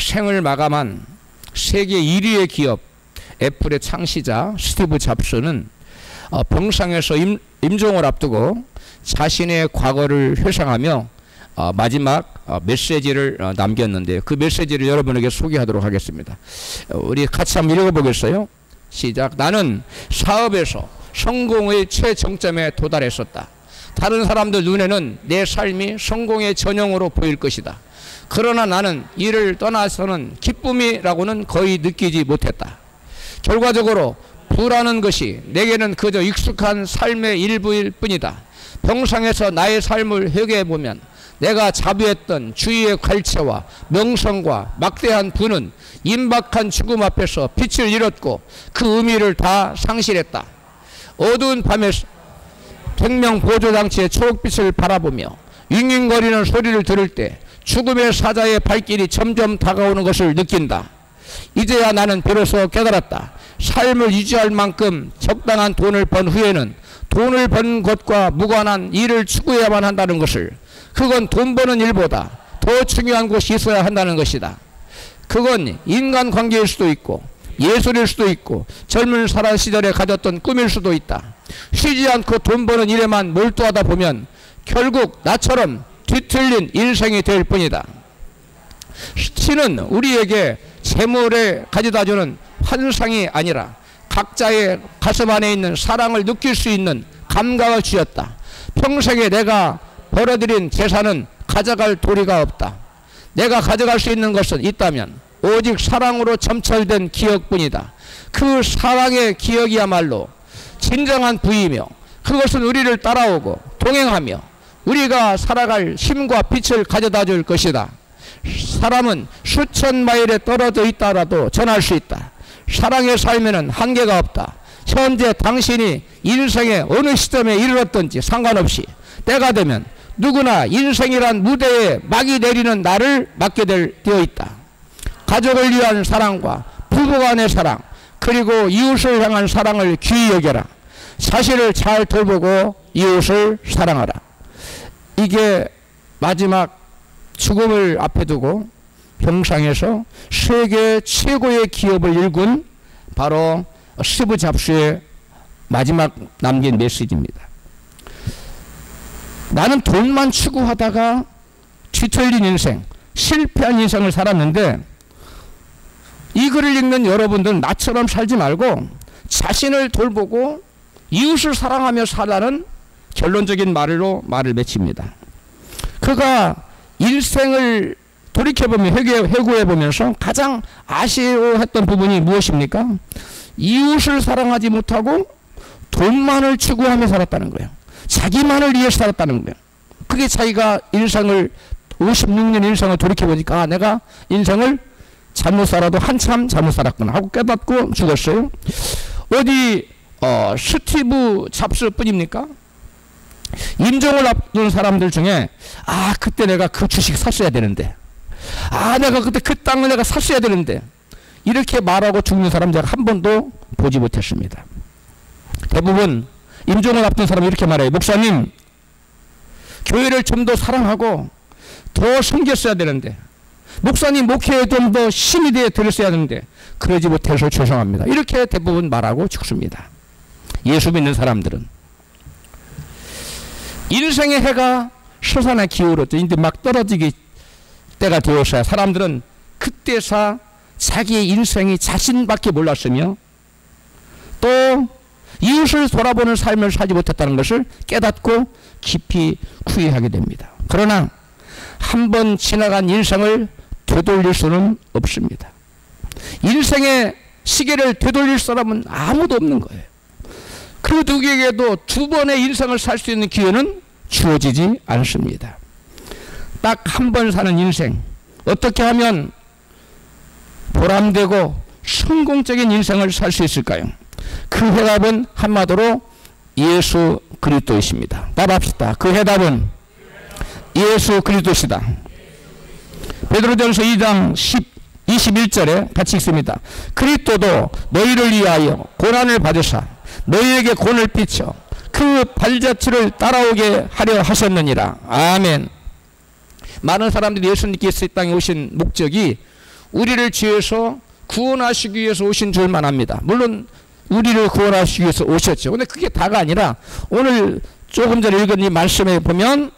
생을 마감한 세계 1위의 기업 애플의 창시자 스티브 잡스는 병상에서 임종을 앞두고 자신의 과거를 회상하며 마지막 메시지를 남겼는데, 그 메시지를 여러분에게 소개하도록 하겠습니다. 우리 같이 한번 읽어보겠어요? 시작. 나는 사업에서 성공의 최정점에 도달했었다. 다른 사람들 눈에는 내 삶이 성공의 전형으로 보일 것이다. 그러나 나는 이를 떠나서는 기쁨이라고는 거의 느끼지 못했다. 결과적으로 부라는 것이 내게는 그저 익숙한 삶의 일부일 뿐이다. 병상에서 나의 삶을 회개해보면 내가 자부했던 주위의 관체와 명성과 막대한 부는 임박한 죽음 앞에서 빛을 잃었고 그 의미를 다 상실했다. 어두운 밤에 생명보조장치의 초록빛을 바라보며 윙윙거리는 소리를 들을 때 죽음의 사자의 발길이 점점 다가오는 것을 느낀다. 이제야 나는 비로소 깨달았다. 삶을 유지할 만큼 적당한 돈을 번 후에는 돈을 번 것과 무관한 일을 추구해야만 한다는 것을, 그건 돈 버는 일보다 더 중요한 곳이 있어야 한다는 것이다. 그건 인간관계일 수도 있고 예술일 수도 있고 젊은 살아 시절에 가졌던 꿈일 수도 있다. 쉬지 않고 돈 버는 일에만 몰두하다 보면 결국 나처럼 뒤틀린 인생이 될 뿐이다. 신은 우리에게 재물에 가져다주는 환상이 아니라 각자의 가슴 안에 있는 사랑을 느낄 수 있는 감각을 주었다. 평생에 내가 벌어들인 재산은 가져갈 도리가 없다. 내가 가져갈 수 있는 것은 있다면 오직 사랑으로 점철된 기억뿐이다. 그 사랑의 기억이야말로 진정한 부이며 그것은 우리를 따라오고 동행하며 우리가 살아갈 힘과 빛을 가져다 줄 것이다. 사람은 수천 마일에 떨어져 있다라도 전할 수 있다. 사랑의 삶에는 한계가 없다. 현재 당신이 인생의 어느 시점에 이르렀든지 상관없이 때가 되면 누구나 인생이란 무대에 막이 내리는 날을 맞게 되어 있다. 가족을 위한 사랑과 부부 간의 사랑, 그리고 이웃을 향한 사랑을 귀히 여겨라. 자신을 잘 돌보고 이웃을 사랑하라. 이게 마지막 죽음을 앞에 두고 병상에서 세계 최고의 기업을 일군 바로 스티브 잡스의 마지막 남긴 메시지입니다. 나는 돈만 추구하다가 뒤틀린 인생, 실패한 인생을 살았는데, 이 글을 읽는 여러분들은 나처럼 살지 말고 자신을 돌보고 이웃을 사랑하며 살라는 결론적인 말로 말을 맺힙니다. 그가 인생을 돌이켜보면 회고해보면서 가장 아쉬워했던 부분이 무엇입니까? 이웃을 사랑하지 못하고 돈만을 추구하며 살았다는 거예요. 자기만을 위해서 살았다는 거예요. 그게 자기가 인생을 56년 인생을 돌이켜보니까 내가 인생을 잘못 살아도 한참 잘못 살았구나 하고 깨닫고 죽었어요. 어디 스티브 잡스 뿐입니까? 임종을 앞둔 사람들 중에 그때 내가 그 주식 샀어야 되는데, 내가 그때 그 땅을 내가 샀어야 되는데, 이렇게 말하고 죽는 사람 제가 한 번도 보지 못했습니다. 대부분 임종을 앞둔 사람이 이렇게 말해요. 목사님, 교회를 좀 더 사랑하고 더 섬겼어야 되는데, 목사님 목회에 좀 더 힘이 되어 들었어야 되는데 그러지 못해서 죄송합니다. 이렇게 대부분 말하고 죽습니다. 예수 믿는 사람들은 인생의 해가 서산에 기울었죠. 이제 막 떨어지기 때가 되었어야 사람들은 그때서 자기의 인생이 자신밖에 몰랐으며 또 이웃을 돌아보는 삶을 살지 못했다는 것을 깨닫고 깊이 후회하게 됩니다. 그러나 한 번 지나간 인생을 되돌릴 수는 없습니다. 인생의 시계를 되돌릴 사람은 아무도 없는 거예요. 그 누구에게도 두 번의 인생을 살 수 있는 기회는 주어지지 않습니다. 딱 한 번 사는 인생, 어떻게 하면 보람되고 성공적인 인생을 살 수 있을까요? 그 해답은 한마디로 예수 그리스도이십니다. 답합시다. 그 해답은 예수 그리스도시다. 베드로전서 2장 21절에 같이 읽습니다. 그리스도도 너희를 위하여 고난을 받으사 너희에게 본을 비춰 그 발자취를 따라오게 하려 하셨느니라. 아멘. 많은 사람들이 예수님께서 이 땅에 오신 목적이 우리를 죄에서 구원하시기 위해서 오신 줄만 압니다. 물론 우리를 구원하시기 위해서 오셨죠. 근데 그게 다가 아니라 오늘 조금 전에 읽은 이 말씀에 보면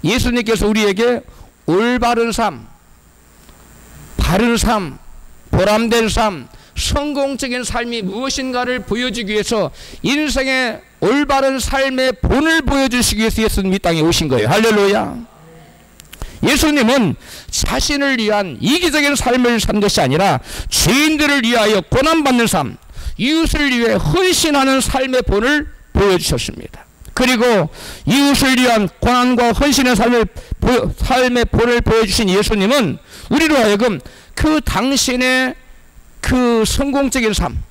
예수님께서 우리에게 올바른 삶, 바른 삶, 보람된 삶, 성공적인 삶이 무엇인가를 보여주기 위해서 인생의 올바른 삶의 본을 보여주시기 위해서 예수님 이 땅에 오신 거예요. 할렐루야. 예수님은 자신을 위한 이기적인 삶을 산 것이 아니라 죄인들을 위하여 고난받는 삶, 이웃을 위해 헌신하는 삶의 본을 보여주셨습니다. 그리고 이웃을 위한 고난과 헌신의 삶의 본을 보여주신 예수님은 우리로 하여금 그 당신의 그 성공적인 삶,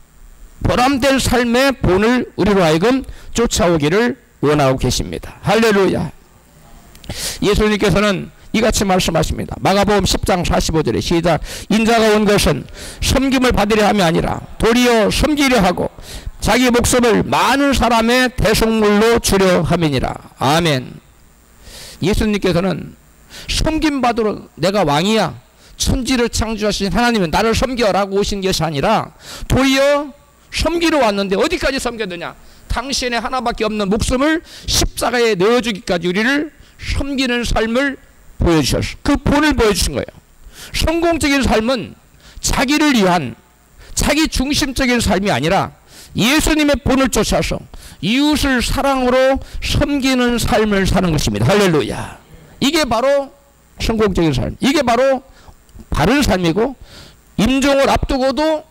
보람된 삶의 본을 우리로 하여금 쫓아오기를 원하고 계십니다. 할렐루야. 예수님께서는 이같이 말씀하십니다. 마가복음 10장 45절에 시작. 인자가 온 것은 섬김을 받으려 함이 아니라 도리어 섬기려 하고 자기 목숨을 많은 사람의 대속물로 주려 함이니라. 아멘. 예수님께서는 섬김받으러 내가 왕이야, 천지를 창조하신 하나님은 나를 섬겨라고 오신 것이 아니라 도리어 섬기러 왔는데 어디까지 섬겼느냐? 당신의 하나밖에 없는 목숨을 십자가에 넣어주기까지 우리를 섬기는 삶을 보여주셨어. 그 본을 보여주신 거예요. 성공적인 삶은 자기를 위한 자기 중심적인 삶이 아니라 예수님의 본을 쫓아서 이웃을 사랑으로 섬기는 삶을 사는 것입니다. 할렐루야. 이게 바로 성공적인 삶, 이게 바로 바른 삶이고, 임종을 앞두고도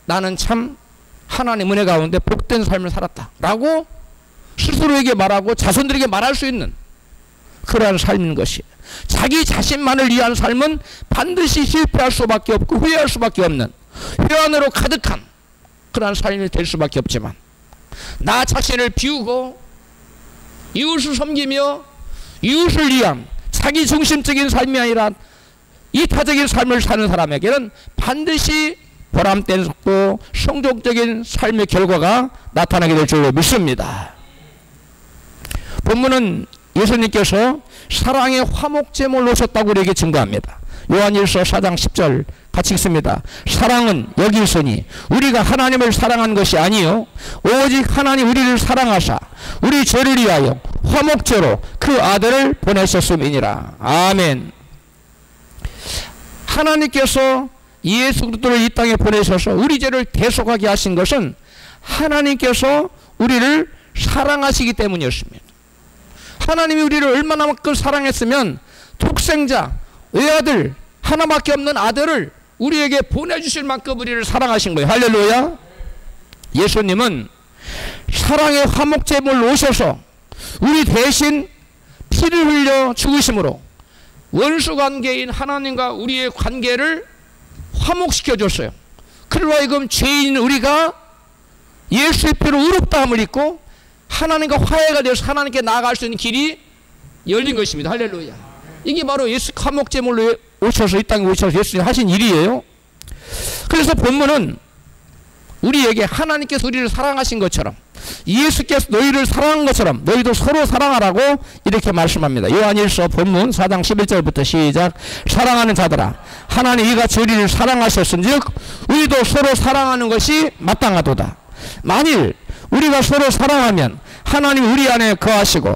나는 참 하나님 은혜 가운데 복된 삶을 살았다 라고 스스로에게 말하고 자손들에게 말할 수 있는 그러한 삶인 것이, 자기 자신만을 위한 삶은 반드시 실패할 수밖에 없고 후회할 수밖에 없는 회한으로 가득한 그러한 삶이 될 수밖에 없지만, 나 자신을 비우고 이웃을 섬기며 이웃을 위한 자기 중심적인 삶이 아니라 이타적인 삶을 사는 사람에게는 반드시 보람되고 성공적인 삶의 결과가 나타나게 될 줄로 믿습니다. 본문은 예수님께서 사랑의 화목제물로 오셨다고 우리에게 증거합니다. 요한일서 4장 10절 같이 읽습니다. 사랑은 여기 있으니 우리가 하나님을 사랑한 것이 아니요 오직 하나님 우리를 사랑하사 우리 죄를 위하여 화목제로 그 아들을 보내셨음이니라. 아멘. 하나님께서 예수 그리스도를 이 땅에 보내셔서 우리 죄를 대속하게 하신 것은 하나님께서 우리를 사랑하시기 때문이었습니다. 하나님이 우리를 얼마나만큼 사랑했으면 독생자, 외아들, 하나밖에 없는 아들을 우리에게 보내주실 만큼 우리를 사랑하신 거예요. 할렐루야. 예수님은 사랑의 화목제물로 오셔서 우리 대신 피를 흘려 죽으심으로 원수관계인 하나님과 우리의 관계를 화목시켜줬어요. 그리고 하여금 죄인 우리가 예수의 피로 의롭다함을 입고 하나님과 화해가 되어서 하나님께 나아갈 수 있는 길이 열린 것입니다. 할렐루야. 이게 바로 예수 화목제물로 오셔서 이 땅에 오셔서 예수님 하신 일이에요. 그래서 본문은 우리에게 하나님께서 우리를 사랑하신 것처럼 예수께서 너희를 사랑한 것처럼 너희도 서로 사랑하라고 이렇게 말씀합니다. 요한일서 본문 4장 11절부터 시작. 사랑하는 자들아 하나님 이같이 우리를 사랑하셨은즉 우리도 서로 사랑하는 것이 마땅하도다. 만일 우리가 서로 사랑하면 하나님 우리 안에 거하시고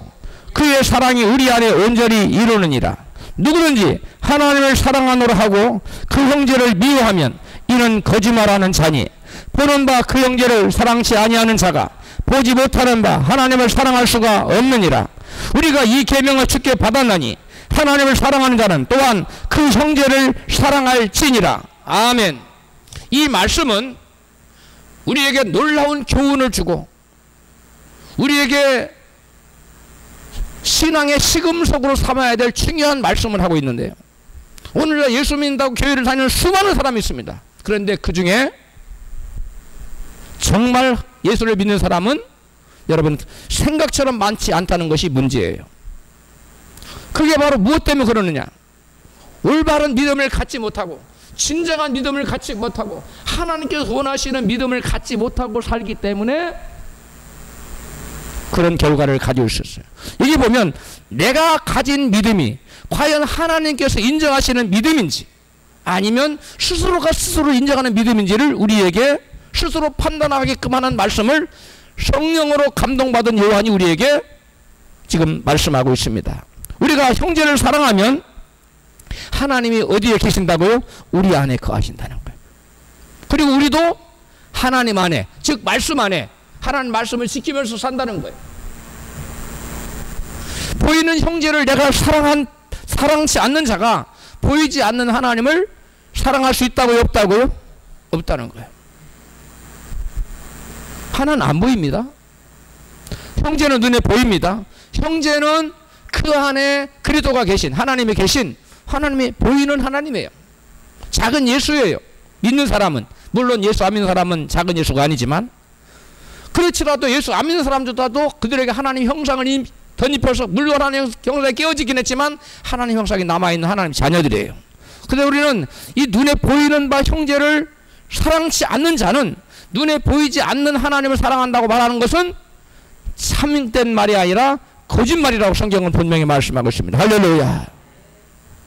그의 사랑이 우리 안에 온전히 이루느니라. 누구든지 하나님을 사랑하노라 하고 그 형제를 미워하면 이는 거짓말하는 자니 보는 바 그 형제를 사랑치 아니하는 자가 보지 못하는 바 하나님을 사랑할 수가 없느니라. 우리가 이 계명을 주께 받았나니 하나님을 사랑하는 자는 또한 그 형제를 사랑할지니라. 아멘. 이 말씀은 우리에게 놀라운 교훈을 주고 우리에게 신앙의 시금석으로 삼아야 될 중요한 말씀을 하고 있는데요. 오늘날 예수 믿는다고 교회를 다니는 수많은 사람이 있습니다. 그런데 그 중에 정말 예수를 믿는 사람은 여러분 생각처럼 많지 않다는 것이 문제예요. 그게 바로 무엇 때문에 그러느냐? 올바른 믿음을 갖지 못하고 진정한 믿음을 갖지 못하고 하나님께서 원하시는 믿음을 갖지 못하고 살기 때문에 그런 결과를 가지고 있었어요. 여기 보면 내가 가진 믿음이 과연 하나님께서 인정하시는 믿음인지 아니면 스스로가 스스로 인정하는 믿음인지를 우리에게 스스로 판단하게끔 하는 말씀을 성령으로 감동받은 요한이 우리에게 지금 말씀하고 있습니다. 우리가 형제를 사랑하면 하나님이 어디에 계신다고요? 우리 안에 거하신다는 거예요. 그리고 우리도 하나님 안에, 즉 말씀 안에 하나님 말씀을 지키면서 산다는 거예요. 보이는 형제를 내가 사랑치 않는 자가 보이지 않는 하나님을 사랑할 수 있다고요? 없다고요? 없다는 거예요. 하나는 안 보입니다. 형제는 눈에 보입니다. 형제는 그 안에 그리스도가 계신, 하나님이 계신, 하나님이 보이는 하나님이에요. 작은 예수예요. 믿는 사람은. 물론 예수 안 믿는 사람은 작은 예수가 아니지만, 그렇지라도 예수 안 믿는 사람들도 그들에게 하나님 형상을 덧입혀서 물론 하나님 형상에 깨어지긴 했지만 하나님 형상이 남아있는 하나님 자녀들이에요. 근데 우리는 이 눈에 보이는 바 형제를 사랑치 않는 자는 눈에 보이지 않는 하나님을 사랑한다고 말하는 것은 참된 말이 아니라 거짓말이라고 성경은 분명히 말씀하고 있습니다. 할렐루야.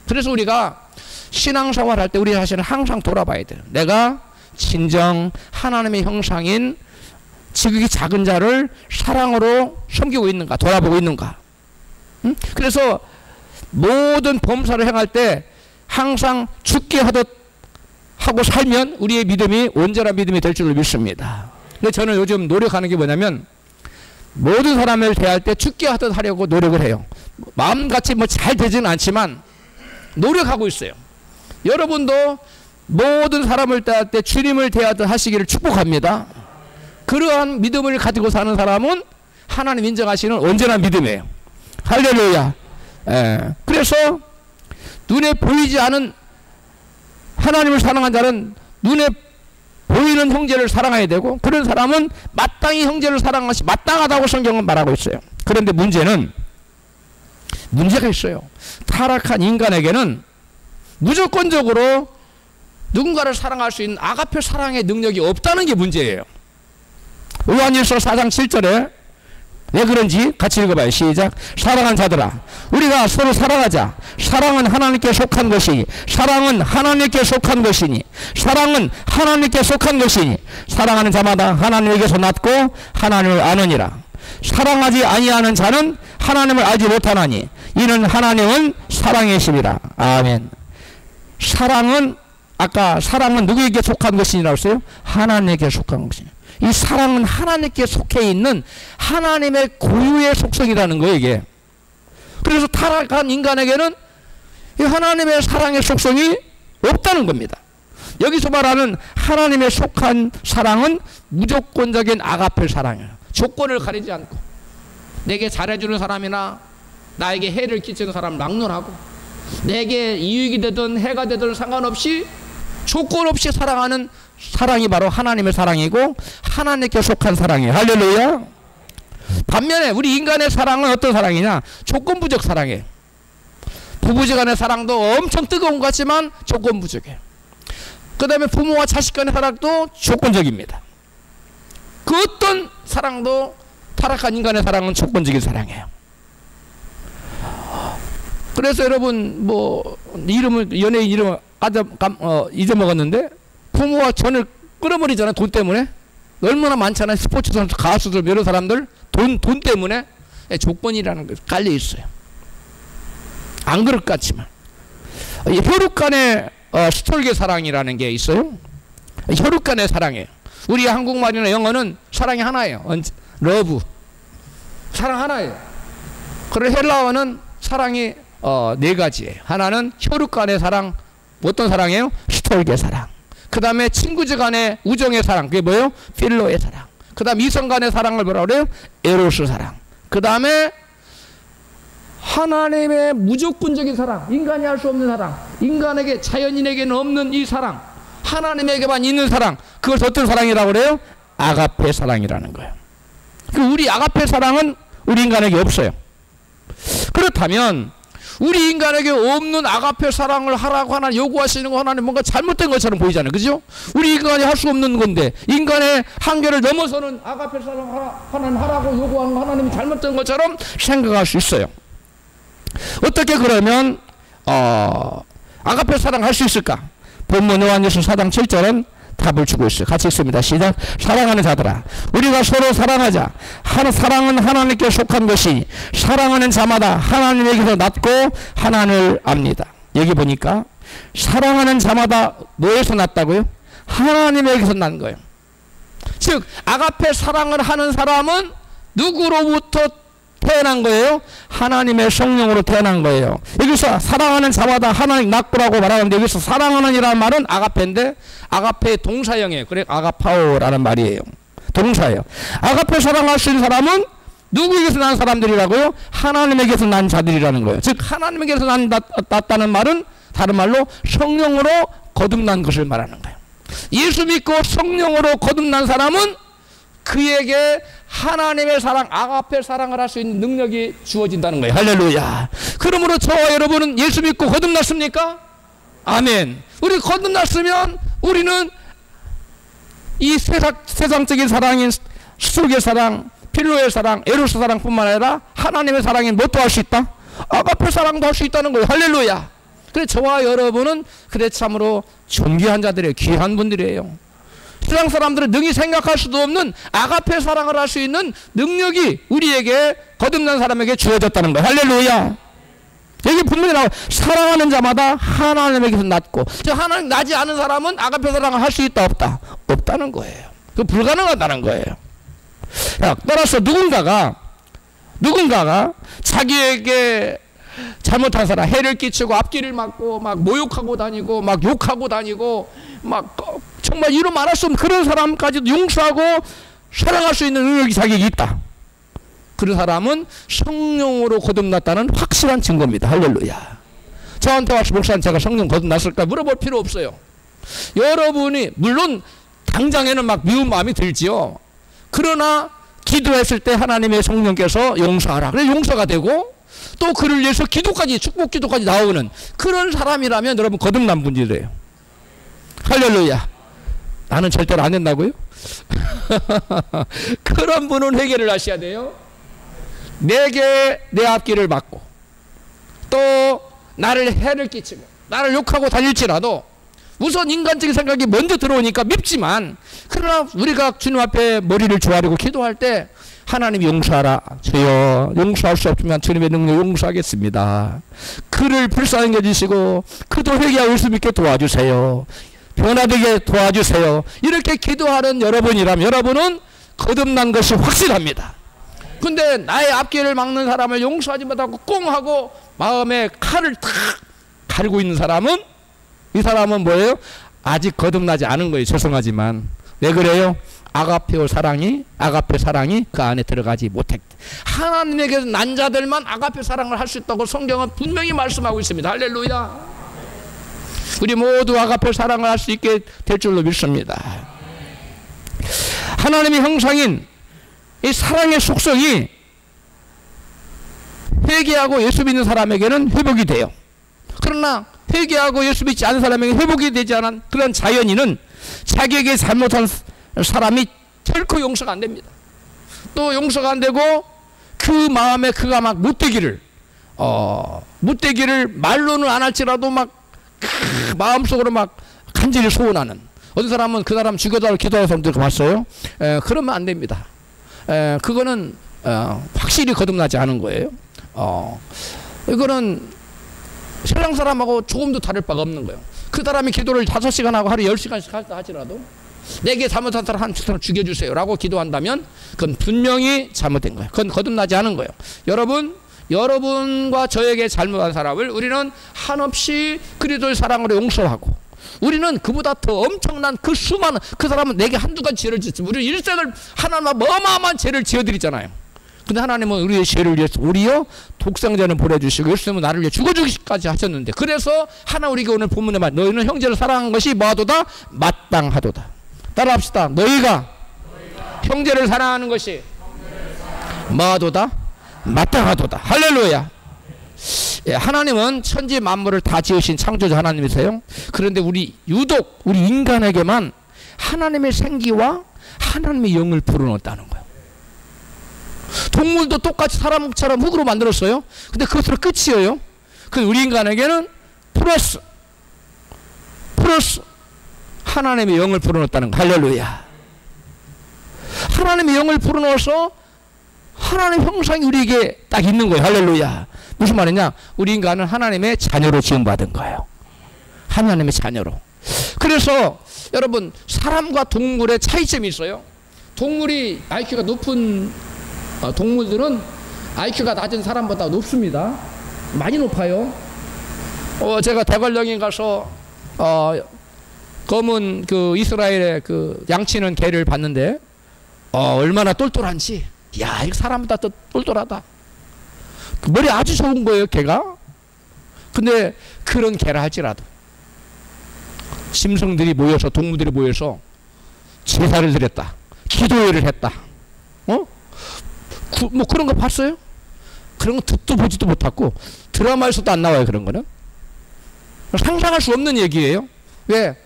그래서 우리가 신앙생활 할 때 우리 자신을 항상 돌아봐야 돼요. 내가 진정 하나님의 형상인 지극히 작은 자를 사랑으로 섬기고 있는가, 돌아보고 있는가. 응? 그래서 모든 범사를 행할 때 항상 죽게 하듯 하고 살면 우리의 믿음이 온전한 믿음이 될 줄을 믿습니다. 근데 저는 요즘 노력하는 게 뭐냐면 모든 사람을 대할 때 죽게 하듯 하려고 노력을 해요. 마음같이 뭐 잘 되지는 않지만 노력하고 있어요. 여러분도 모든 사람을 대할 때 주님을 대하듯 하시기를 축복합니다. 그러한 믿음을 가지고 사는 사람은 하나님 인정하시는 온전한 믿음이에요. 할렐루야. 그래서 눈에 보이지 않은 하나님을 사랑한 자는 눈에 보이는 형제를 사랑해야 되고, 그런 사람은 마땅히 형제를 사랑하는 것이 마땅하다고 성경은 말하고 있어요. 그런데 문제가 있어요. 타락한 인간에게는 무조건적으로 누군가를 사랑할 수 있는 아가페 사랑의 능력이 없다는 게 문제예요. 요한일서 4장 7절에 왜 그런지 같이 읽어봐요. 시작. 사랑하는 자들아, 우리가 서로 사랑하자. 사랑은 하나님께 속한 것이니, 사랑은 하나님께 속한 것이니, 사랑은 하나님께 속한 것이니, 사랑하는 자마다 하나님에게서 낳고 하나님을 아느니라. 사랑하지 아니하는 자는 하나님을 알지 못하나니 이는 하나님은 사랑이심이라. 아멘. 아까 사랑은 누구에게 속한 것이니라고 했어요? 하나님에게 속한 것이니. 이 사랑은 하나님께 속해 있는 하나님의 고유의 속성이라는 거예요, 이게. 그래서 타락한 인간에게는 이 하나님의 사랑의 속성이 없다는 겁니다. 여기서 말하는 하나님의 속한 사랑은 무조건적인 아가페 사랑이에요. 조건을 가리지 않고 내게 잘해주는 사람이나 나에게 해를 끼치는 사람을 막론하고 내게 이익이 되든 해가 되든 상관없이 조건 없이 사랑하는 사랑이 바로 하나님의 사랑이고 하나님께 속한 사랑이에요. 할렐루야. 반면에 우리 인간의 사랑은 어떤 사랑이냐? 조건부적 사랑이에요. 부부지간의 사랑도 엄청 뜨거운 것 같지만 조건부적이에요. 그 다음에 부모와 자식 간의 사랑도 조건적입니다. 그 어떤 사랑도 타락한 인간의 사랑은 조건적인 사랑이에요. 그래서 여러분 연예인 이름을 잊어먹었는데 부모와 전을 끊어버리잖아요. 돈 때문에. 얼마나 많잖아요. 스포츠 선수, 가수들, 여러 사람들 돈 때문에 조건이라는 게 깔려 있어요. 안 그럴 것 같지만 혈육 간의 스톨게 사랑이라는 게 있어요. 혈육 간의 사랑이에요. 우리 한국말이나 영어는 사랑이 하나예요. 러브. 사랑 하나예요. 그리고 헬라어는 사랑이 네 가지예요. 하나는 혈육 간의 사랑, 어떤 사랑이에요? 스톨게 사랑. 그 다음에 친구들 간의 우정의 사랑, 그게 뭐예요? 필로의 사랑. 그 다음 이성 간의 사랑을 뭐라 그래요? 에로스 사랑. 그 다음에 하나님의 무조건적인 사랑, 인간이 할 수 없는 사랑, 인간에게, 자연인에게는 없는 이 사랑, 하나님에게만 있는 사랑, 그것을 어떤 사랑이라고 그래요? 아가페 사랑이라는 거예요. 우리 아가페 사랑은 우리 인간에게 없어요. 그렇다면 우리 인간에게 없는 아가페 사랑을 하라고 하나 요구하시는 거 하나님 뭔가 잘못된 것처럼 보이잖아요. 그죠? 우리 인간이 할 수 없는 건데 인간의 한계를 넘어서는 아가페 사랑 하나님 하라고 요구하는 거 하나님이 잘못된 것처럼 생각할 수 있어요. 어떻게 그러면 아가페 사랑 할 수 있을까? 본문 요한일서 4장 7절은 답을 주고 있어요. 같이 읽습니다. 시작. 사랑하는 자들아, 우리가 서로 사랑하자. 사랑은 하나님께 속한 것이 사랑하는 자마다 하나님에게서 낳고 하나님을 압니다. 여기 보니까 사랑하는 자마다 뭐에서 낳았다고요? 하나님에게서 난 거예요. 즉 아가페 사랑을 하는 사람은 누구로부터 태어난 거예요? 하나님의 성령으로 태어난 거예요. 여기서 사랑하는 자마다 하나님 낳고라고 말하는데 여기서 사랑하는 이라는 말은 아가페인데 아가페의 동사형이에요. 그래 아가파오라는 말이에요. 동사예요. 아가페 사랑할 수 있는 사람은 누구에게서 난 사람들이라고요? 하나님에게서 난 자들이라는 거예요. 즉 하나님에게서 났다는 말은 다른 말로 성령으로 거듭난 것을 말하는 거예요. 예수 믿고 성령으로 거듭난 사람은 그에게 하나님의 사랑, 아가페 사랑을 할 수 있는 능력이 주어진다는 거예요. 할렐루야. 그러므로 저와 여러분은 예수 믿고 거듭났습니까? 아멘. 우리 거듭났으면 우리는 이 세상적인 사랑인 수속의 사랑, 필로의 사랑, 에로스 사랑뿐만 아니라 하나님의 사랑인 무엇도 할 수 있다? 아가페 사랑도 할 수 있다는 거예요. 할렐루야. 그래 저와 여러분은 그래 참으로 존귀한 자들이에요. 귀한 분들이에요. 세상 사람들은 능히 생각할 수도 없는 아가페 사랑을 할 수 있는 능력이 우리에게 거듭난 사람에게 주어졌다는 거예요. 할렐루야. 여기 분명히 나와요. 사랑하는 자마다 하나님에게서 낳고, 하나님 나지 않은 사람은 아가페 사랑을 할 수 있다 없다? 없다는 거예요. 그 불가능하다는 거예요. 따라서 누군가가 자기에게 잘못한 사람, 해를 끼치고 앞길을 막고 막 모욕하고 다니고 막 욕하고 다니고 막 정말 이루 말할 수 없는 그런 사람까지도 용서하고 사랑할 수 있는 능력이 자기에게 있다. 그런 사람은 성령으로 거듭났다는 확실한 증거입니다. 할렐루야. 저한테 와서 목사님 제가 성령 거듭났을까 물어볼 필요 없어요. 여러분이 물론 당장에는 막 미운 마음이 들지요. 그러나 기도했을 때 하나님의 성령께서 용서하라. 그래 용서가 되고 또 그를 위해서 기도까지 축복 기도까지 나오는 그런 사람이라면 여러분 거듭난 분이래요. 할렐루야. 나는 절대로 안 된다고요? 그런 분은 회개를 하셔야 돼요. 내게 내 앞길을 막고 또 나를 해를 끼치고 나를 욕하고 다닐지라도 우선 인간적인 생각이 먼저 들어오니까 밉지만 그러나 우리가 주님 앞에 머리를 조아리고 기도할 때 하나님 용서하라. 저요 용서할 수 없지만 주님의 능력 용서하겠습니다. 그를 불쌍히 여기시고 그도 회개하고 예수 믿게 도와주세요. 변화되게 도와주세요. 이렇게 기도하는 여러분이라면 여러분은 거듭난 것이 확실합니다. 근데 나의 앞길을 막는 사람을 용서하지 못하고 꽁 하고 마음에 칼을 탁 가리고 있는 사람은 이 사람은 뭐예요? 아직 거듭나지 않은 거예요. 죄송하지만. 왜 그래요? 아가페 사랑이 그 안에 들어가지 못했. 하나님에게서 난 자들만 아가페 사랑을 할 수 있다고 성경은 분명히 말씀하고 있습니다. 할렐루야. 우리 모두 아가페 사랑을 할 수 있게 될 줄로 믿습니다. 하나님의 형상인 이 사랑의 속성이 회개하고 예수 믿는 사람에게는 회복이 돼요. 그러나 회개하고 예수 믿지 않은 사람에게 회복이 되지 않은 그런 자연인은 자기에게 잘못한 사람이 결코 용서가 안 됩니다. 또 용서가 안 되고 그 마음에 그가 막 못되기를 말로는 안 할지라도 막 마음속으로 막 간절히 소원하는 어떤 사람은 그 사람 죽여달라고 기도하는 사람들 봤어요. 그러면 안 됩니다. 그거는 확실히 거듭나지 않은 거예요. 이거는 세상 사람하고 조금도 다를 바가 없는 거예요. 그 사람이 기도를 5시간 하고 하루에 10시간씩 할다 하지라도 내게 잘못한 사람 한 사람 죽여주세요 라고 기도한다면 그건 분명히 잘못된 거예요. 그건 거듭나지 않은 거예요. 여러분과 저에게 잘못한 사람을 우리는 한없이 그리스도의 사랑으로 용서하고 우리는 그보다 더 엄청난 그 수많은 그 사람은 내게 한두 가지 죄를 짓지만 우리는 일생을 하나님과 어마어마한 죄를 지어드리잖아요. 근데 하나님은 우리의 죄를 위해서 우리요 독생자는 보내주시고 예수님은 나를 위해 죽어주기까지 하셨는데 그래서 하나 우리가 오늘 본문에 말 너희는 형제를 사랑한 것이 뭐하도다? 마땅하도다. 따라합시다. 너희가 형제를 사랑하는 것이 뭐하도다? 마땅하도다. 할렐루야. 예, 하나님은 천지 만물을 다 지으신 창조자 하나님이세요. 그런데 유독 우리 인간에게만 하나님의 생기와 하나님의 영을 불어넣었다는 거예요. 동물도 똑같이 사람처럼 흙으로 만들었어요. 근데 그것으로 끝이에요. 그 우리 인간에게는 플러스 플러스 하나님의 영을 불어넣었다는 거. 할렐루야. 하나님의 영을 불어넣어서 하나님의 형상이 우리에게 딱 있는 거예요. 할렐루야. 무슨 말이냐? 우리 인간은 하나님의 자녀로 지음받은 거예요. 하나님의 자녀로. 그래서 여러분, 사람과 동물의 차이점이 있어요. 동물이 IQ가 높은 동물들은 IQ가 낮은 사람보다 높습니다. 많이 높아요. 제가 대관령에 가서 검은 그 이스라엘의 그 양치는 개를 봤는데 얼마나 똘똘한지. 야, 이거 사람보다 더 똘똘하다. 그 머리 아주 좋은 거예요, 개가. 근데 그런 개라 할지라도 짐승들이 모여서, 동물들이 모여서 제사를 드렸다, 기도회를 했다. 뭐 그런 거 봤어요? 그런 거 듣도 보지도 못하고 드라마에서도 안 나와요. 그런 거는 상상할 수 없는 얘기예요. 왜?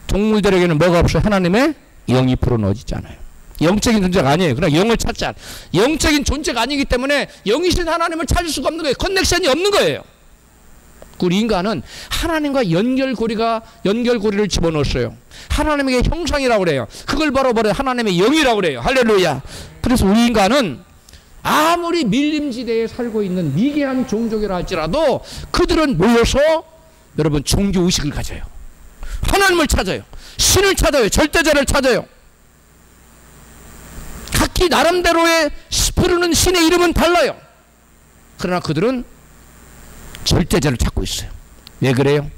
동물들에게는 뭐가 없어요? 하나님의 영이 불어넣어지잖아요. 영적인 존재가 아니에요. 그러나 영을 찾지 않아. 영적인 존재가 아니기 때문에 영이신 하나님을 찾을 수가 없는 거예요. 커넥션이 없는 거예요. 우리 인간은 하나님과 연결고리를 집어넣었어요. 하나님의 형상이라고 그래요. 그걸 바로 하나님의 영이라고 그래요. 할렐루야. 그래서 우리 인간은 아무리 밀림지대에 살고 있는 미개한 종족이라 할지라도 그들은 모여서 여러분 종교의식을 가져요. 하나님을 찾아요. 신을 찾아요. 절대자를 찾아요. 각기 나름대로의 부르는 신의 이름은 달라요. 그러나 그들은 절대자를 찾고 있어요. 왜 그래요?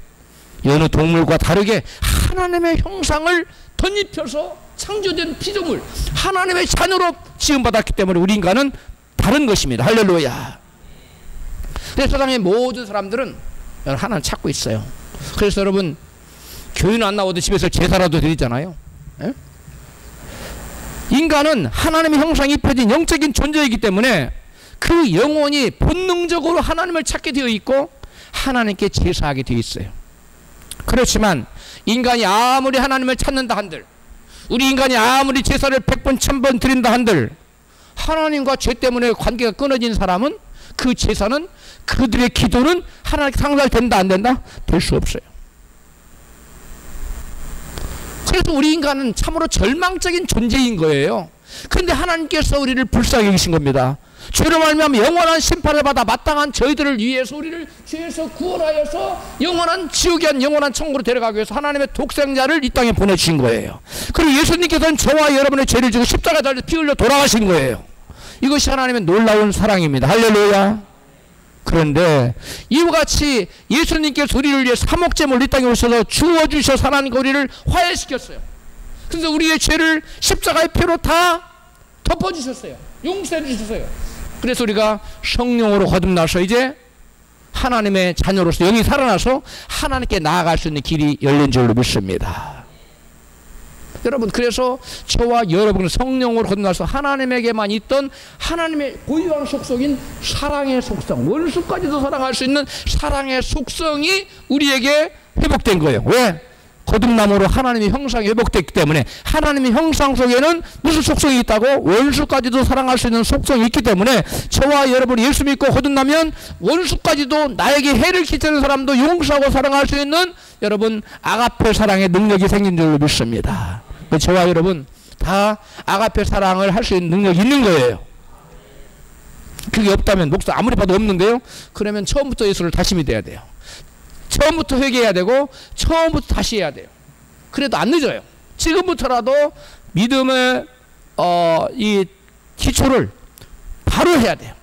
여느 동물과 다르게 하나님의 형상을 덧입혀서 창조된 피조물, 하나님의 자녀로 지음받았기 때문에 우리 인간은 다른 것입니다. 할렐루야. 그래서 세상의 모든 사람들은 하나님 찾고 있어요. 그래서 여러분, 교회는 안 나오도 집에서 제사라도 드리잖아요. 에? 인간은 하나님의 형상이 입혀진 영적인 존재이기 때문에 그 영혼이 본능적으로 하나님을 찾게 되어 있고 하나님께 제사하게 되어 있어요. 그렇지만 인간이 아무리 하나님을 찾는다 한들, 우리 인간이 아무리 제사를 100번 1000번 드린다 한들, 하나님과 죄 때문에 관계가 끊어진 사람은 그 제사는, 그들의 기도는 하나님께 상달된다 안 된다? 될 수 없어요. 그래서 우리 인간은 참으로 절망적인 존재인 거예요. 그런데 하나님께서 우리를 불쌍히 여기신 겁니다. 죄로 말미암아 영원한 심판을 받아 마땅한 저희들을 위해서 우리를 죄에서 구원하여서 영원한 지옥의 영원한 천국으로 데려가기 위해서 하나님의 독생자를 이 땅에 보내주신 거예요. 그리고 예수님께서는 저와 여러분의 죄를 지고 십자가 달려 피 흘려 돌아가신 거예요. 이것이 하나님의 놀라운 사랑입니다. 할렐루야. 그런데 이와 같이 예수님께서 우리를 위해 사목제물 이 땅에 오셔서 주어주셔서 하나님과 우리를 화해시켰어요. 그래서 우리의 죄를 십자가의 피로 다 덮어주셨어요. 용서해 주셨어요. 그래서 우리가 성령으로 거듭나서 이제 하나님의 자녀로서 영이 살아나서 하나님께 나아갈 수 있는 길이 열린 줄로 믿습니다. 여러분, 그래서 저와 여러분은 성령으로 거듭나서 하나님에게만 있던 하나님의 고유한 속성인 사랑의 속성, 원수까지도 사랑할 수 있는 사랑의 속성이 우리에게 회복된 거예요. 왜? 거듭남으로 하나님의 형상이 회복됐기 때문에. 하나님의 형상 속에는 무슨 속성이 있다고? 원수까지도 사랑할 수 있는 속성이 있기 때문에 저와 여러분이 예수 믿고 거듭나면 원수까지도, 나에게 해를 끼치는 사람도 용서하고 사랑할 수 있는 여러분 아가페 사랑의 능력이 생긴 줄로 믿습니다. 저와 여러분 다 아가페 사랑을 할 수 있는 능력이 있는 거예요. 그게 없다면, 목사 아무리 봐도 없는데요, 그러면 처음부터 예수를 다시 믿어야 돼요. 처음부터 회개해야 되고 처음부터 다시 해야 돼요. 그래도 안 늦어요. 지금부터라도 믿음의 이 기초를 바로 해야 돼요.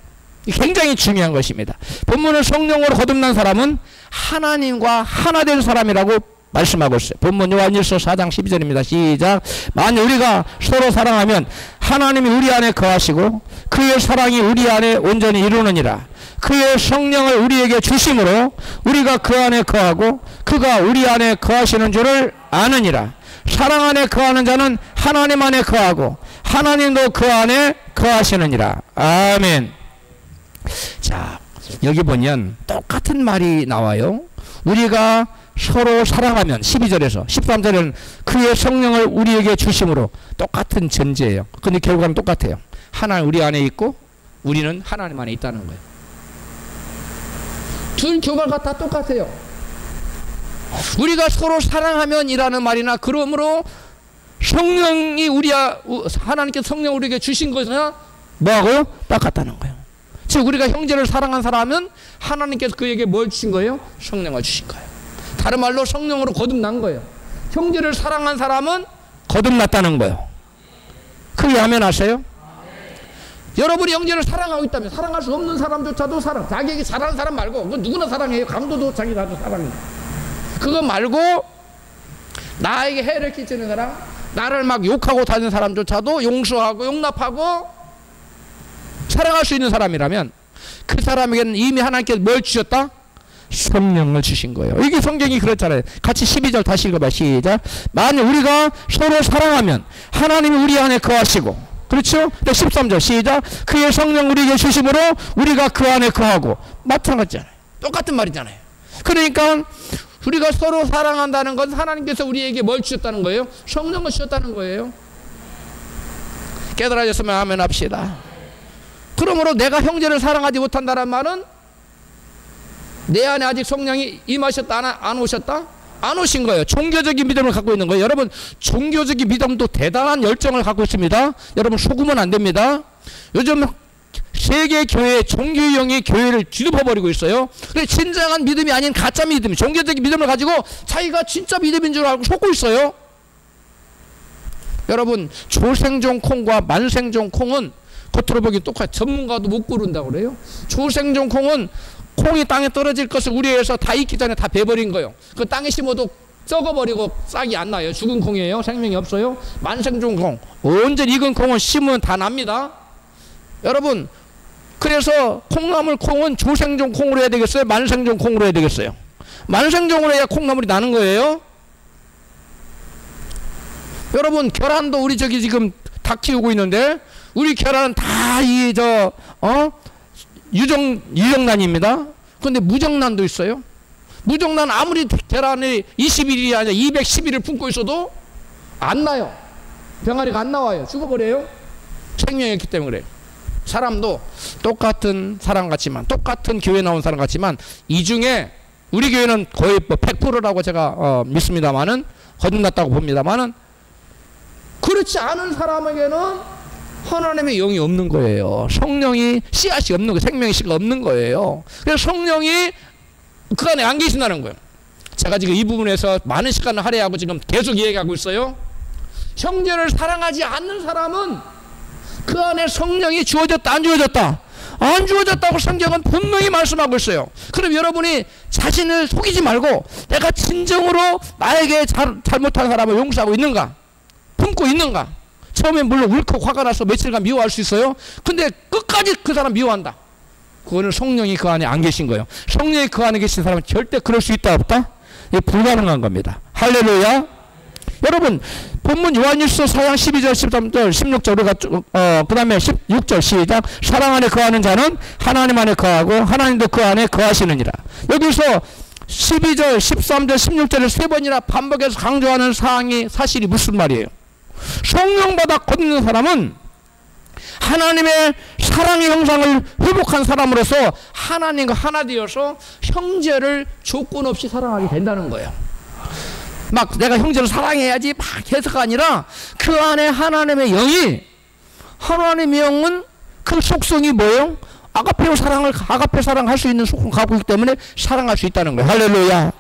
굉장히 중요한 것입니다. 본문은 성령으로 거듭난 사람은 하나님과 하나 된 사람이라고 말씀하고 있어요. 본문 요한일서 4장 12절입니다. 시작. 만일 우리가 서로 사랑하면 하나님이 우리 안에 거하시고 그의 사랑이 우리 안에 온전히 이루느니라. 그의 성령을 우리에게 주심으로 우리가 그 안에 거하고 그가 우리 안에 거하시는 줄을 아느니라. 사랑 안에 거하는 자는 하나님 안에 거하고 하나님도 그 안에 거하시느니라. 아멘. 자, 여기 보면 똑같은 말이 나와요. 우리가 서로 사랑하면, 12절에서 13절에는 그의 성령을 우리에게 주심으로, 똑같은 전제예요. 근데 결과는 똑같아요. 하나님 우리 안에 있고 우리는 하나님 안에 있다는 거예요. 둘 결과가 다 똑같아요. 우리가 서로 사랑하면이라는 말이나 그러므로 성령이 하나님께서 성령 우리에게 주신 것은 뭐하고요? 똑같다는 거예요. 즉 우리가 형제를 사랑한 사람은 하나님께서 그에게 뭘 주신 거예요? 성령을 주신 거예요. 다른 말로 성령으로 거듭난 거예요. 형제를 사랑한 사람은 거듭났다는 거예요. 그게 아멘 하세요? 여러분이 형제를 사랑하고 있다면 사랑할 수 없는 사람조차도 자기에게 잘하는 사람 말고 그건 누구나 사랑해요. 강도도 자기가 사랑해요. 그거 말고 나에게 해를 끼치는 사람, 나를 막 욕하고 다니는 사람조차도 용서하고 용납하고 사랑할 수 있는 사람이라면 그 사람에게는 이미 하나님께서 뭘 주셨다? 성령을 주신 거예요. 이게 성경이 그렇잖아요. 같이 12절 다시 읽어봐. 시작. 만약 우리가 서로 사랑하면 하나님이 우리 안에 거하시고, 그렇죠? 13절 시작. 그의 성령 우리에게 주심으로 우리가 그 안에 거하고. 마찬가지잖아요. 똑같은 말이잖아요. 그러니까 우리가 서로 사랑한다는 건 하나님께서 우리에게 뭘 주셨다는 거예요? 성령을 주셨다는 거예요. 깨달아졌으면 아멘 합시다. 그러므로 내가 형제를 사랑하지 못한다는 말은 내 안에 아직 성령이 임하셨다 안 오셨다? 안 오신 거예요. 종교적인 믿음을 갖고 있는 거예요. 여러분 종교적인 믿음도 대단한 열정을 갖고 있습니다. 여러분 속으면 안 됩니다. 요즘 세계 교회 종교형이 교회를 뒤덮어버리고 있어요. 그래 진정한 믿음이 아닌 가짜 믿음, 종교적인 믿음을 가지고 자기가 진짜 믿음인 줄 알고 속고 있어요. 여러분 조생종 콩과 만생종 콩은 겉으로 보기 똑같아요. 전문가도 못 고른다고 그래요. 조생종 콩은 콩이 땅에 떨어질 것을 우려해서 다 익기 전에 다 베버린 거예요. 그 땅에 심어도 썩어버리고 싹이 안 나요. 죽은 콩이에요. 생명이 없어요. 만생종 콩, 온전히 익은 콩은 심으면 다 납니다. 여러분 그래서 콩나물 콩은 조생종 콩으로 해야 되겠어요? 만생종 콩으로 해야 되겠어요? 만생종으로 해야 콩나물이 나는 거예요. 여러분 계란도 우리 저기 지금 닭 키우고 있는데 우리 계란은 다 유정란입니다. 그런데 무정란도 있어요. 무정란 아무리 계란이 21일이 아니라 211을 품고 있어도 안 나요. 병아리가 안 나와요. 죽어버려요. 생명이 있기 때문에 그래요. 사람도 똑같은 사람 같지만, 똑같은 교회 나온 사람 같지만, 이 중에 우리 교회는 거의 100%라고 제가 믿습니다만은, 거듭났다고 봅니다만은, 그렇지 않은 사람에게는 하나님의 영이 없는 거예요. 성령이 씨앗이 없는 거예요. 생명의 씨가 없는 거예요. 그래서 성령이 그 안에 안 계신다는 거예요. 제가 지금 이 부분에서 많은 시간을 할애하고 지금 계속 얘기하고 있어요. 형제를 사랑하지 않는 사람은 그 안에 성령이 주어졌다 안 주어졌다? 안 주어졌다고 성경은 분명히 말씀하고 있어요. 그럼 여러분이 자신을 속이지 말고 내가 진정으로 나에게 잘못한 사람을 용서하고 있는가? 품고 있는가? 처음에 물론 울컥 화가 나서 며칠간 미워할 수 있어요. 근데 끝까지 그 사람 미워한다. 그거는 성령이 그 안에 안 계신 거예요. 성령이 그 안에 계신 사람은 절대 그럴 수 있다 없다? 이게 불가능한 겁니다. 할렐루야. 여러분 본문 요한일서 4장 12절 13절 16절 우리가 그 다음에 16절 시작. 사랑 안에 거하는 자는 하나님 안에 거하고 하나님도 그 안에 거하시느니라. 여기서 12절 13절 16절을 세 번이나 반복해서 강조하는 사실이 무슨 말이에요? 성령받아 거듭난 사람은 하나님의 사랑의 형상을 회복한 사람으로서 하나님과 하나 되어서 형제를 조건 없이 사랑하게 된다는 거예요. 막 내가 형제를 사랑해야지 막 해서가 아니라 그 안에 하나님의 영이, 하나님의 영은 그 속성이 뭐예요? 아가페 사랑할 수 있는 속성 갖고 있기 때문에 사랑할 수 있다는 거예요. 할렐루야.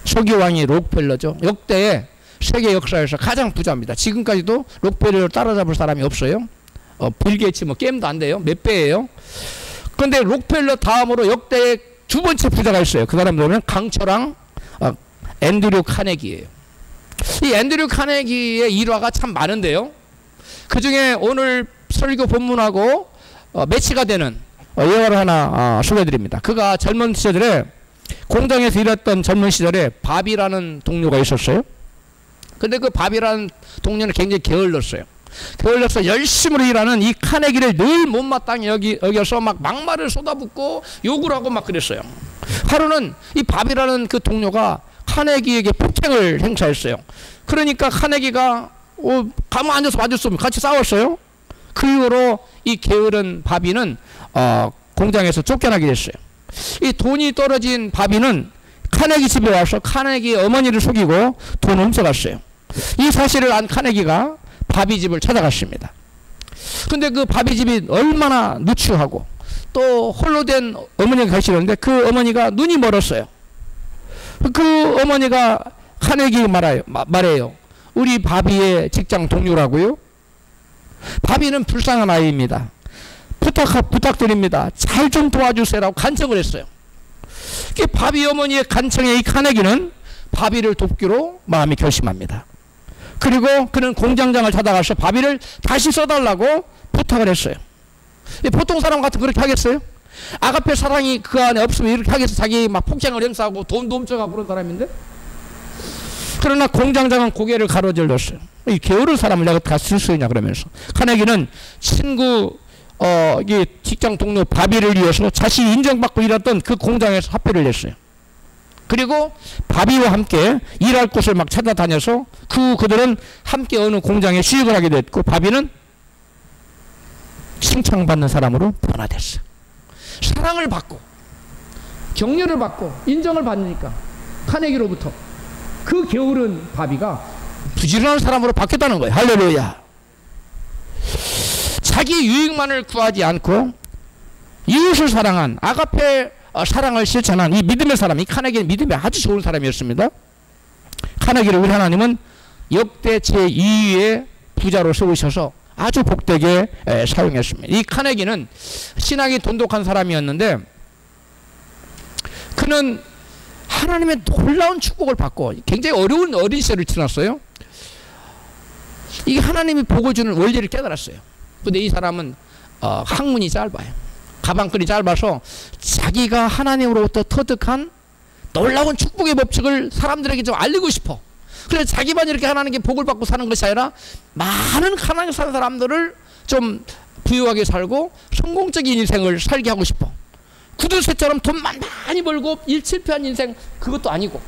석유왕이 록펠러죠. 역대의 세계 역사에서 가장 부자입니다. 지금까지도 록펠러를 따라잡을 사람이 없어요. 빌 게이츠 뭐 게임도 안 돼요. 몇 배예요. 그런데 록펠러 다음으로 역대의 두 번째 부자가 있어요. 그 사람 보면 강철왕 앤드류 카네기예요. 이 앤드류 카네기의 일화가 참 많은데요. 그 중에 오늘 설교 본문하고 매치가 되는 예화를 하나 소개해드립니다. 그가 젊은 시절에 공장에서 일했던 젊은 시절에 밥이라는 동료가 있었어요. 근데 그 밥이라는 동료는 굉장히 게을렀어요. 게을러서 열심히 일하는 이 카네기를 늘 못마땅히 여겨서 막 막말을 쏟아붓고 욕을 하고 막 그랬어요. 하루는 이 밥이라는 그 동료가 카네기에게 폭행을 행사했어요. 그러니까 카네기가 가만 앉아서 봐줄 수 없으면 같이 싸웠어요. 그 이후로 이 게으른 밥이는 공장에서 쫓겨나게 됐어요. 이 돈이 떨어진 바비는 카네기 집에 와서 카네기 어머니를 속이고 돈을 훔쳐갔어요. 이 사실을 안 카네기가 바비 집을 찾아갔습니다. 근데 그 바비 집이 얼마나 누추하고 또 홀로 된 어머니가 계시는데 그 어머니가 눈이 멀었어요. 그 어머니가 카네기에게 말해요. 우리 바비의 직장 동료라고요? 바비는 불쌍한 아이입니다. 부탁드립니다. 잘 좀 도와주세요라고 간청을 했어요. 바비 어머니의 간청에 이 카네기는 바비를 돕기로 마음이 결심합니다. 그리고 그는 공장장을 찾아가서 바비를 다시 써달라고 부탁을 했어요. 보통 사람 같은 그렇게 하겠어요? 아가페 사랑이 그 안에 없으면 이렇게 하겠어? 자기 막 폭행을 행사하고 돈도 훔쳐가고 그런 사람인데? 그러나 공장장은 고개를 가로질렀어요. 이 게으른 사람을 내가 다 쓸 수 있냐 그러면서. 카네기는 친구 이 직장 동료 바비를 위해서 자신이 인정받고 일했던 그 공장에서 합의를 냈어요. 그리고 바비와 함께 일할 곳을 막 찾아다녀서 그들은 함께 어느 공장에 수익을 하게 됐고 바비는 칭찬받는 사람으로 변화됐어요. 사랑을 받고 격려를 받고 인정을 받으니까 카네기로부터 그 게으른 바비가 부지런한 사람으로 바뀌었다는 거예요. 할렐루야. 자기 유익만을 구하지 않고 이웃을 사랑한 아가페 사랑을 실천한 이 믿음의 사람, 이 카네기는 믿음이 아주 좋은 사람이었습니다. 카네기를 우리 하나님은 역대 제2위의 부자로 세우셔서 아주 복되게 사용했습니다. 이 카네기는 신앙이 돈독한 사람이었는데 그는 하나님의 놀라운 축복을 받고 굉장히 어려운 어린 시절을 지났어요. 이게 하나님이 복을 주는 원리를 깨달았어요. 근데 이 사람은 학문이 짧아요. 가방끈이 짧아서 자기가 하나님으로부터 터득한 놀라운 축복의 법칙을 사람들에게 좀 알리고 싶어. 그래서 자기만 이렇게 하나님께 복을 받고 사는 것이 아니라 많은 가난하게 사는 사람들을 좀 부유하게 살고 성공적인 인생을 살게 하고 싶어. 구두쇠처럼 돈만 많이 벌고 일칠패한 인생 그것도 아니고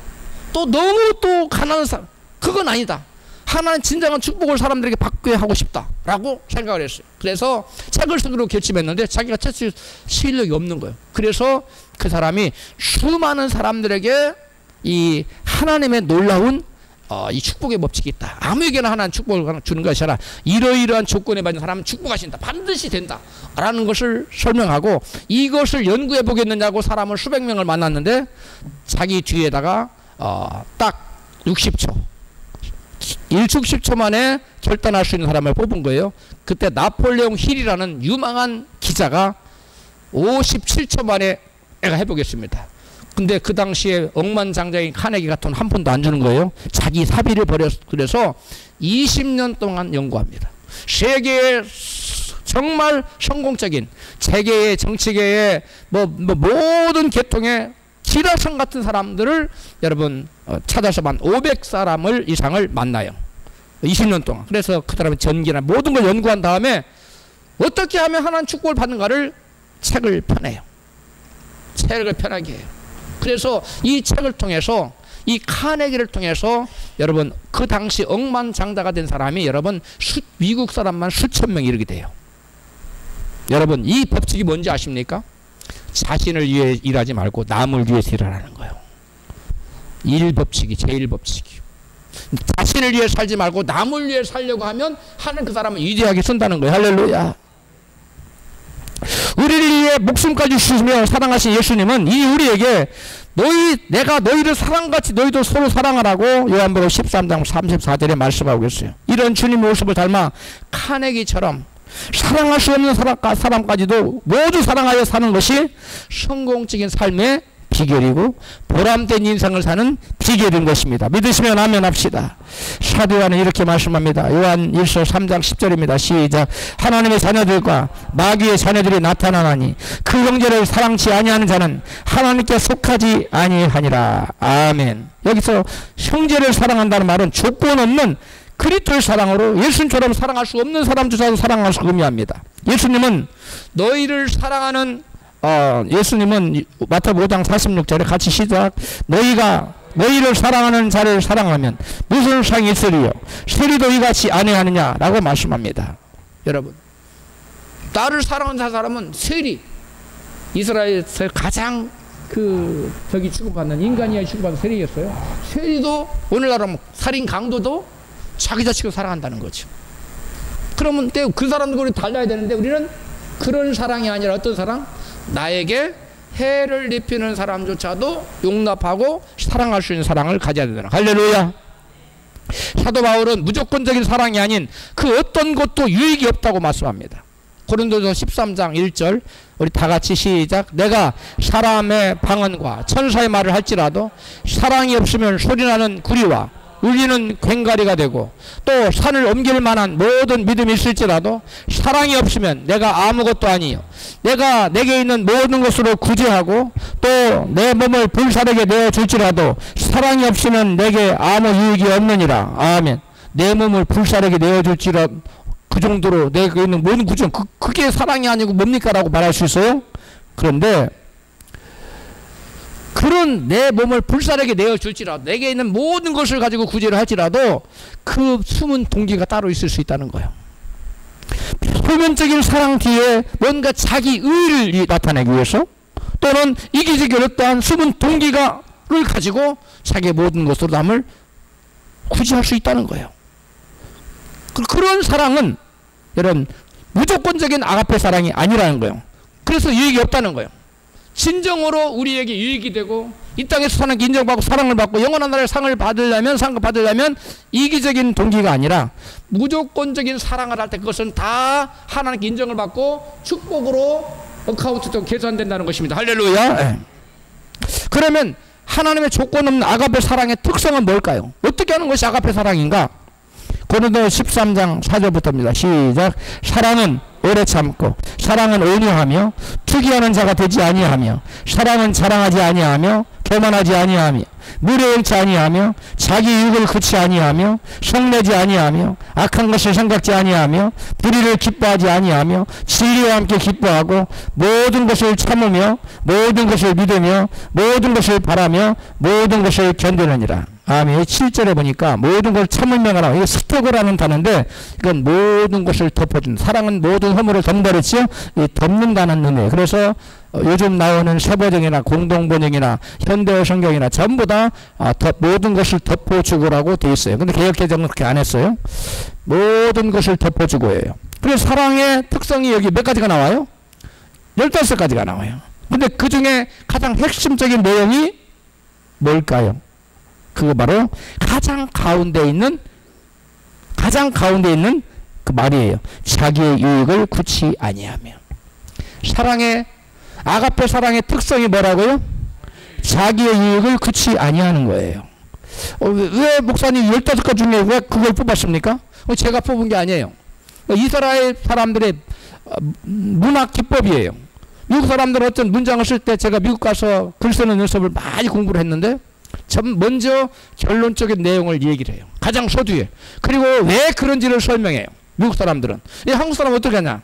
또 너무 또 가난한 사람 그건 아니다. 하나는 진정한 축복을 사람들에게 받게 하고 싶다라고 생각을 했어요. 그래서 책을 쓰기로 결심했는데 자기가 책 쓸 실력이 없는 거예요. 그래서 그 사람이 수많은 사람들에게 이 하나님의 놀라운 이 축복의 법칙이 있다. 아무에게나 하나님 축복을 주는 것이 아니라 이러이러한 조건에 받는 사람은 축복하신다. 반드시 된다. 라는 것을 설명하고 이것을 연구해 보겠느냐고 사람을 수백 명을 만났는데 자기 뒤에다가 딱 60초 1초 만에 결단할 수 있는 사람을 뽑은 거예요. 그때 나폴레옹 힐이라는 유망한 기자가 57초 만에 내가 해보겠습니다. 근데 그 당시에 억만장자인 카네기가 돈 한 푼도 안 주는 거예요. 자기 사비를 벌여서 그래서 20년 동안 연구합니다. 세계의 정말 성공적인 세계의 정치계의 모든 계통의 지라성 같은 사람들을 여러분 찾아서 만 500사람을 이상을 만나요. 20년 동안. 그래서 그 사람의 전기나 모든 걸 연구한 다음에 어떻게 하면 하나님 축복을 받는가를 책을 펴내요. 책을 편하게 해요. 그래서 이 책을 통해서 이 카네기를 통해서 여러분 그 당시 억만장자가 된 사람이 여러분 미국 사람만 수천 명 이르게 돼요. 여러분 이 법칙이 뭔지 아십니까? 자신을 위해 일하지 말고 남을 위해서 일하라는 거예요. 일법칙이 제일 법칙이. 자신을 위해 살지 말고 남을 위해 살려고 하면 하는 그 사람은 위대하게 쓴다는 거예요. 할렐루야. 우리를 위해 목숨까지 주시며 사랑하신 예수님은 이 우리에게 내가 너희를 사랑같이 너희도 서로 사랑하라고 요한복음 13장 34절에 말씀하고 있어요. 이런 주님 모습을 닮아 카네기처럼 사랑할 수 없는 사람까지도 모두 사랑하여 사는 것이 성공적인 삶의 비결이고 보람된 인생을 사는 비결인 것입니다. 믿으시면 아멘 합시다. 사도 요한은 이렇게 말씀합니다. 요한 1서 3장 10절입니다. 시작. 하나님의 자녀들과 마귀의 자녀들이 나타나나니 그 형제를 사랑치 아니하는 자는 하나님께 속하지 아니하니라. 아멘. 여기서 형제를 사랑한다는 말은 조건 없는 그리스도의 사랑으로 예수님처럼 사랑할 수 없는 사람조차도 사랑할 수 의미합니다. 예수님은 너희를 사랑하는 예수님은 마태복음 5장 46절에 같이 시작. 너희가 너희를 사랑하는 자를 사랑하면 무슨 상이 있으리요? 세리도 이같이 아니하느냐라고 말씀합니다. 여러분 나를 사랑하는 사람은 세리 이스라엘에서 가장 저기 취급받는 인간이야 취급받는 세리였어요. 세리도 오늘날 살인 강도도 자기 자식을 사랑한다는 거죠. 그러면 그 사람들과 우리 달라야 되는데 우리는 그런 사랑이 아니라 어떤 사랑? 나에게 해를 입히는 사람조차도 용납하고 사랑할 수 있는 사랑을 가져야 되잖아. 할렐루야. 사도 바울은 무조건적인 사랑이 아닌 그 어떤 것도 유익이 없다고 말씀합니다. 고린도서 13장 1절 우리 다 같이 시작. 내가 사람의 방언과 천사의 말을 할지라도 사랑이 없으면 소리나는 구리와 울리는 괭가리가 되고 또 산을 옮길 만한 모든 믿음이 있을지라도 사랑이 없으면 내가 아무것도 아니요 내가 내게 있는 모든 것으로 구제하고 또 내 몸을 불사르게 내어줄지라도 사랑이 없으면 내게 아무 유익이 없느니라. 아멘. 내 몸을 불사르게 내어줄지라도 그 정도로 내게 있는 모든 구제 그게 사랑이 아니고 뭡니까? 라고 말할 수 있어요. 그런데 그런 내 몸을 불사르게 내어줄지라도 내게 있는 모든 것을 가지고 구제를 할지라도 그 숨은 동기가 따로 있을 수 있다는 거예요. 표면적인 사랑 뒤에 뭔가 자기 의를 나타내기 위해서 또는 이기적인 어떠한 숨은 동기가를 가지고 자기의 모든 것으로 남을 구제할 수 있다는 거예요. 그런 사랑은 이런 무조건적인 아가페 사랑이 아니라는 거예요. 그래서 유익이 없다는 거예요. 진정으로 우리에게 유익이 되고 이 땅에서 사는 인정받고 사랑을 받고 영원한 나라의 상을 받으려면 이기적인 동기가 아니라 무조건적인 사랑을 할 때 그것은 다 하나님께 인정을 받고 축복으로 어카운트도 계산된다는 것입니다. 할렐루야. 네. 그러면 하나님의 조건 없는 아가페 사랑의 특성은 뭘까요? 어떻게 하는 것이 아가페 사랑인가? 고린도서 13장 4절부터입니다. 시작. 사랑은 오래 참고 사랑은 온유하며 투기하는 자가 되지 아니하며 사랑은 자랑하지 아니하며 교만하지 아니하며 무례행치 아니하며 자기 유익을 그치 아니하며 성내지 아니하며 악한 것을 생각지 아니하며 불의를 기뻐하지 아니하며 진리와 함께 기뻐하고 모든 것을 참으며 모든 것을 믿으며 모든 것을 바라며 모든 것을 견디느니라. 아멘. 7절에 보니까 모든 걸 참으며 하라. 이게 스토그라는 단어인데 이건 모든 것을 덮어준 사랑은 모든 허물을 덮는다랬죠. 이 덮는다는 의미예요. 그래서 요즘 나오는 세번역이나 공동번역이나 현대어 성경이나 전부 다 모든 것을 덮어주고라고 되어 있어요. 근데 개역개정은 그렇게 안 했어요. 모든 것을 덮어주고예요. 그래서 사랑의 특성이 여기 몇 가지가 나와요? 15가지가 나와요. 근데 그 중에 가장 핵심적인 내용이 뭘까요? 그거 바로 가장 가운데 있는 그 말이에요. 자기의 유익을 굳이 아니하며. 사랑의 아가페 사랑의 특성이 뭐라고요? 자기의 유익을 굳이 아니하는 거예요. 왜 목사님 15가지 중에 왜 그걸 뽑았습니까? 제가 뽑은 게 아니에요. 이스라엘 사람들의 문학 기법이에요. 미국 사람들은 어떤 문장을 쓸 때 제가 미국 가서 글 쓰는 연습을 많이 공부를 했는데 먼저 결론적인 내용을 얘기를 해요. 가장 서두에. 그리고 왜 그런지를 설명해요. 미국 사람들은. 한국 사람은 어떻게 하냐?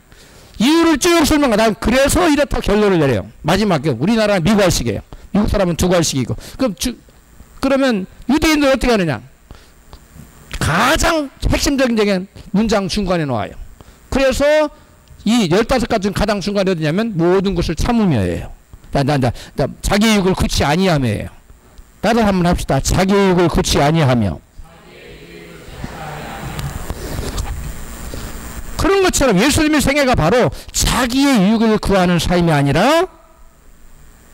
이유를 쭉 설명해. 난 그래서 이렇다 결론을 내려요. 마지막에 우리나라는 미국알식이에요. 미국 사람은 두괄식이고. 그러면 유대인들 어떻게 하느냐? 가장 핵심적인 문장 중간에 놓아요. 그래서 이 15가지 중 가장 중간에 어디냐면 모든 것을 참으며예요. 자기 유익을 굳이 아니하며예요. 따로 한번 합시다. 자기 유익을 굳이 아니하며. 그런 것처럼 예수님의 생애가 바로 자기의 유익을 구하는 삶이 아니라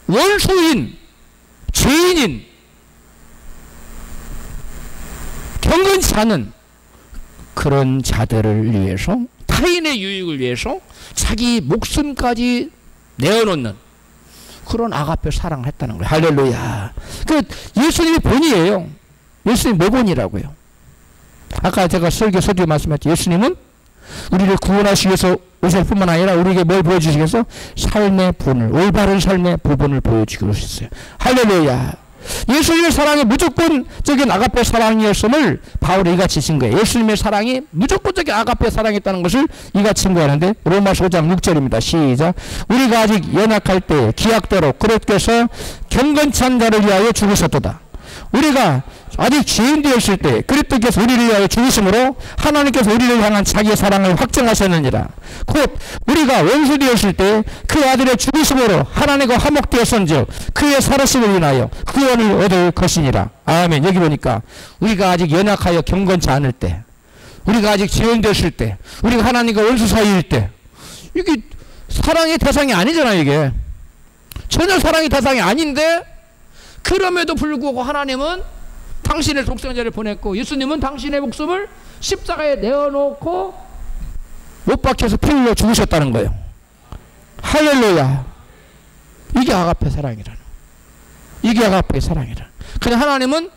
원수인, 죄인인, 경건치 않은 그런 자들을 위해서 타인의 유익을 위해서 자기 목숨까지 내어놓는 그런 아가페 사랑을 했다는 거예요. 할렐루야. 그 예수님의 본이에요. 예수님 뭐 본이라고요? 아까 제가 설교 말씀했죠. 예수님은 우리를 구원하시기 위해서 오실 뿐만 아니라 우리에게 뭘 보여주시겠어? 삶의 본을, 올바른 삶의 부분을 보여주기로 하셨어요. 할렐루야. 예수님의 사랑이 무조건적인 아가페 사랑이었음을 바울이 이같이 증거해요. 예수님의 사랑이 무조건적인 아가페 사랑이었다는 것을 이같이 증거하는데 로마서 5장 6절입니다. 시작. 우리가 아직 연약할 때 기약대로 그렇게 해서 경건치 않은 자를 위하여 죽으셨도다. 우리가 아직 죄인 되었을 때 그리스도께서 우리를 위하여 죽으심으로 하나님께서 우리를 향한 자기의 사랑을 확증하셨느니라. 곧 우리가 원수 되었을 때 그 아들의 죽으심으로 하나님과 화목되었은즉 그의 살으심을 인하여 구원을 얻을 것이니라. 아멘. 여기 보니까 우리가 아직 연약하여 경건치 않을 때, 우리가 아직 죄인 되었을 때, 우리가 하나님과 원수 사이일 때, 이게 사랑의 대상이 아니잖아요. 이게 전혀 사랑의 대상이 아닌데, 그럼에도 불구하고 하나님은 당신의 독생자를 보냈고, 예수님은 당신의 목숨을 십자가에 내어놓고 못 박혀서 피 흘려 죽으셨다는 거예요. 할렐루야. 이게 아가페 사랑이라는, 이게 아가페 사랑이라. 그냥 하나님은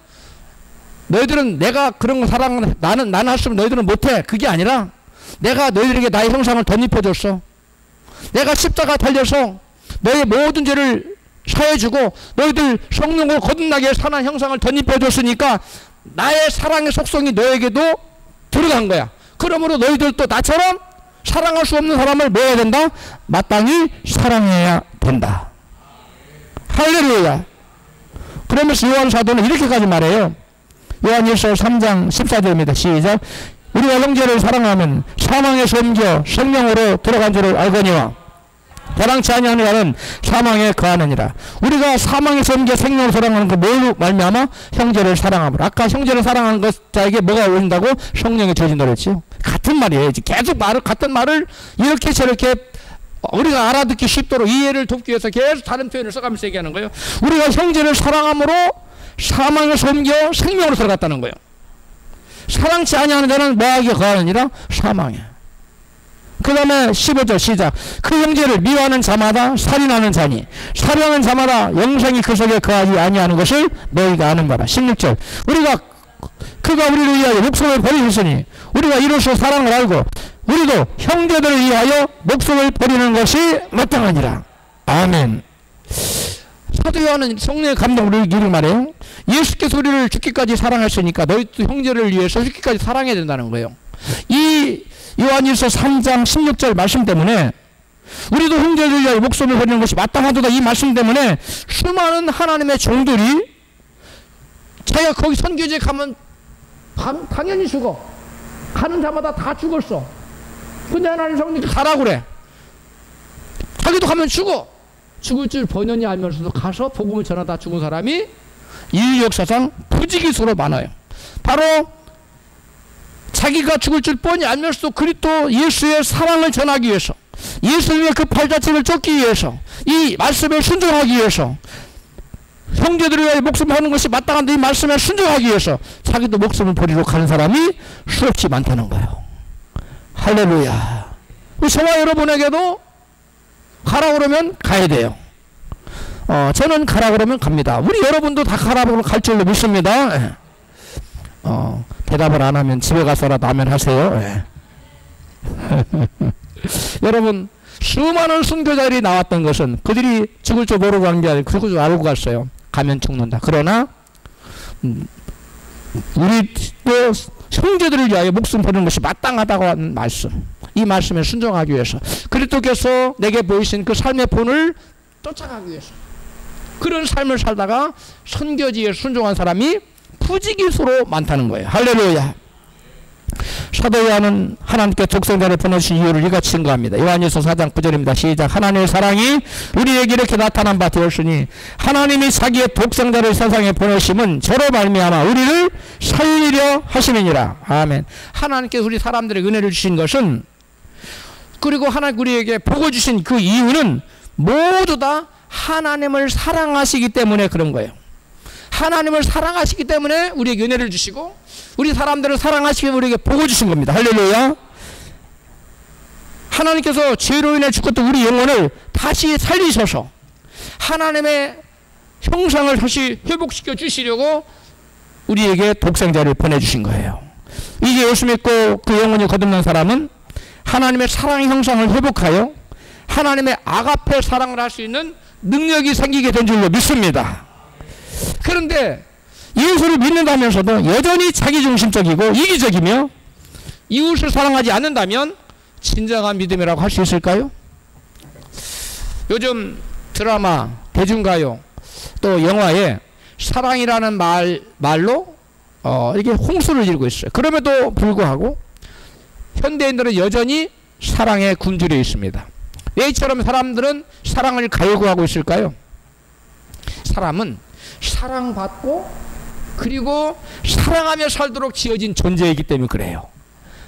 너희들은 내가 그런 거 사랑, 나는 할수록 너희들은 못해, 그게 아니라 내가 너희들에게 나의 형상을 덧입혀줬어. 내가 십자가 달려서 너의 모든 죄를 사해주고 너희들 성령으로 거듭나게 사는 형상을 덧입혀줬으니까 나의 사랑의 속성이 너에게도 들어간 거야. 그러므로 너희들도 나처럼 사랑할 수 없는 사람을 뭐 해야 된다? 마땅히 사랑해야 된다. 할렐루야. 그러면서 요한 사도는 이렇게까지 말해요. 요한일서 3장 14절입니다. 시작. 우리가 형제를 사랑하면 사망에서 옮겨 생명으로 들어간 줄을 알거니와 사랑치 아니하는 자는 사망에 거하느니라. 우리가 사망에서 옮겨 생명으로 들어가는 그 뭘로 말미암아? 형제를 사랑함으로. 아까 형제를 사랑하는 것자에게 뭐가 오신다고? 성령이 주어진다고 그랬죠. 같은 말이에요. 계속 같은 말을 이렇게 저렇게 우리가 알아듣기 쉽도록 이해를 돕기 위해서 계속 다른 표현을 써가면서 얘기하는 거예요. 우리가 형제를 사랑함으로 사망에서 옮겨 생명으로 들어갔다는 거예요. 사랑치 아니하는 자는 뭐하게 거하느니라? 사망에. 그 다음에 15절 시작. 그 형제를 미워하는 자마다 살인하는 자니 살인하는 자마다 영생이 그 속에 거하지 아니하는 것을 너희가 아는 바라. 16절. 그가 우리를 위하여 목숨을 버리셨으니 우리가 이로써 사랑을 알고 우리도 형제들을 위하여 목숨을 버리는 것이 마땅하니라. 아멘. 사도 요한은 성령의 감동으로 이렇게 말해요. 예수께서 우리를 죽기까지 사랑하셨으니까 너희도 형제를 위해서 죽기까지 사랑해야 된다는 거예요. 이 요한일서 3장 16절 말씀 때문에 우리도 형제를 위하여 목숨을 버리는 것이 마땅하도다 이 말씀 때문에 수많은 하나님의 종들이 자기가 거기 선교지에 가면 당연히 죽어. 가는 자마다 다 죽었어. 근데 하나님 성령이 가라고 그래. 자기도 가면 죽어. 죽을 줄 번연히 알면서도 가서 복음을 전하다 죽은 사람이 인류 역사상 부지기수로 많아요. 바로 자기가 죽을 줄 뻔히 알면서도 그리스도 예수의 사랑을 전하기 위해서, 예수님의 그 팔자체를 쫓기 위해서, 이 말씀에 순종하기 위해서, 형제들을 위하여 목숨을 하는 것이 마땅한데 이 말씀에 순종하기 위해서 자기도 목숨을 버리러 가는 사람이 수없이 많다는 거예요. 할렐루야. 저와 여러분에게도 가라 그러면 가야 돼요. 저는 가라 그러면 갑니다. 우리 여러분도 다 가라 그러면 갈 줄로 믿습니다. 대답을 안 하면 집에 가서라도 하면 하세요. 여러분, 수많은 순교자들이 나왔던 것은 그들이 죽을 줄 모르고 간 게 아니라 죽을 줄 알고 갔어요. 가면 죽는다. 그러나 우리도 형제들을 위하여 목숨 버리는 것이 마땅하다고 하는 말씀, 이 말씀에 순종하기 위해서 그리스도께서 내게 보이신 그 삶의 본을 쫓아가기 위해서 그런 삶을 살다가 선교지에 순종한 사람이 부지기수로 많다는 거예요. 할렐루야. 사도 요한은 하나님께 독생자를 보내주신 이유를 이같이 증거합니다. 요한일서 4장 9절입니다. 시작. 하나님의 사랑이 우리에게 이렇게 나타난 바 되었으니 하나님이 자기의 독생자를 세상에 보내심은 저로 말미암아 우리를 살리려 하심이니라. 아멘. 하나님께서 우리 사람들에게 은혜를 주신 것은, 그리고 하나님 우리에게 복을 주신 그 이유는 모두 다 하나님을 사랑하시기 때문에 그런 거예요. 하나님을 사랑하시기 때문에 우리에게 은혜를 주시고 우리 사람들을 사랑하시기 위해 우리에게 복을 주신 겁니다. 할렐루야. 하나님께서 죄로 인해 죽었던 우리 영혼을 다시 살리셔서 하나님의 형상을 다시 회복시켜 주시려고 우리에게 독생자를 보내주신 거예요. 이제 예수 믿고 그 영혼이 거듭난 사람은 하나님의 사랑의 형상을 회복하여 하나님의 아가페 사랑을 할 수 있는 능력이 생기게 된 줄로 믿습니다. 그런데 예수를 믿는다면서도 여전히 자기중심적이고 이기적이며 이웃을 사랑하지 않는다면 진정한 믿음이라고 할 수 있을까요? 요즘 드라마, 대중가요, 또 영화에 사랑이라는 말로 이렇게 홍수를 지르고 있어요. 그럼에도 불구하고 현대인들은 여전히 사랑에 굶주려 있습니다. 왜 이처럼 사람들은 사랑을 갈구하고 있을까요? 사람은 사랑받고 그리고 사랑하며 살도록 지어진 존재이기 때문에 그래요.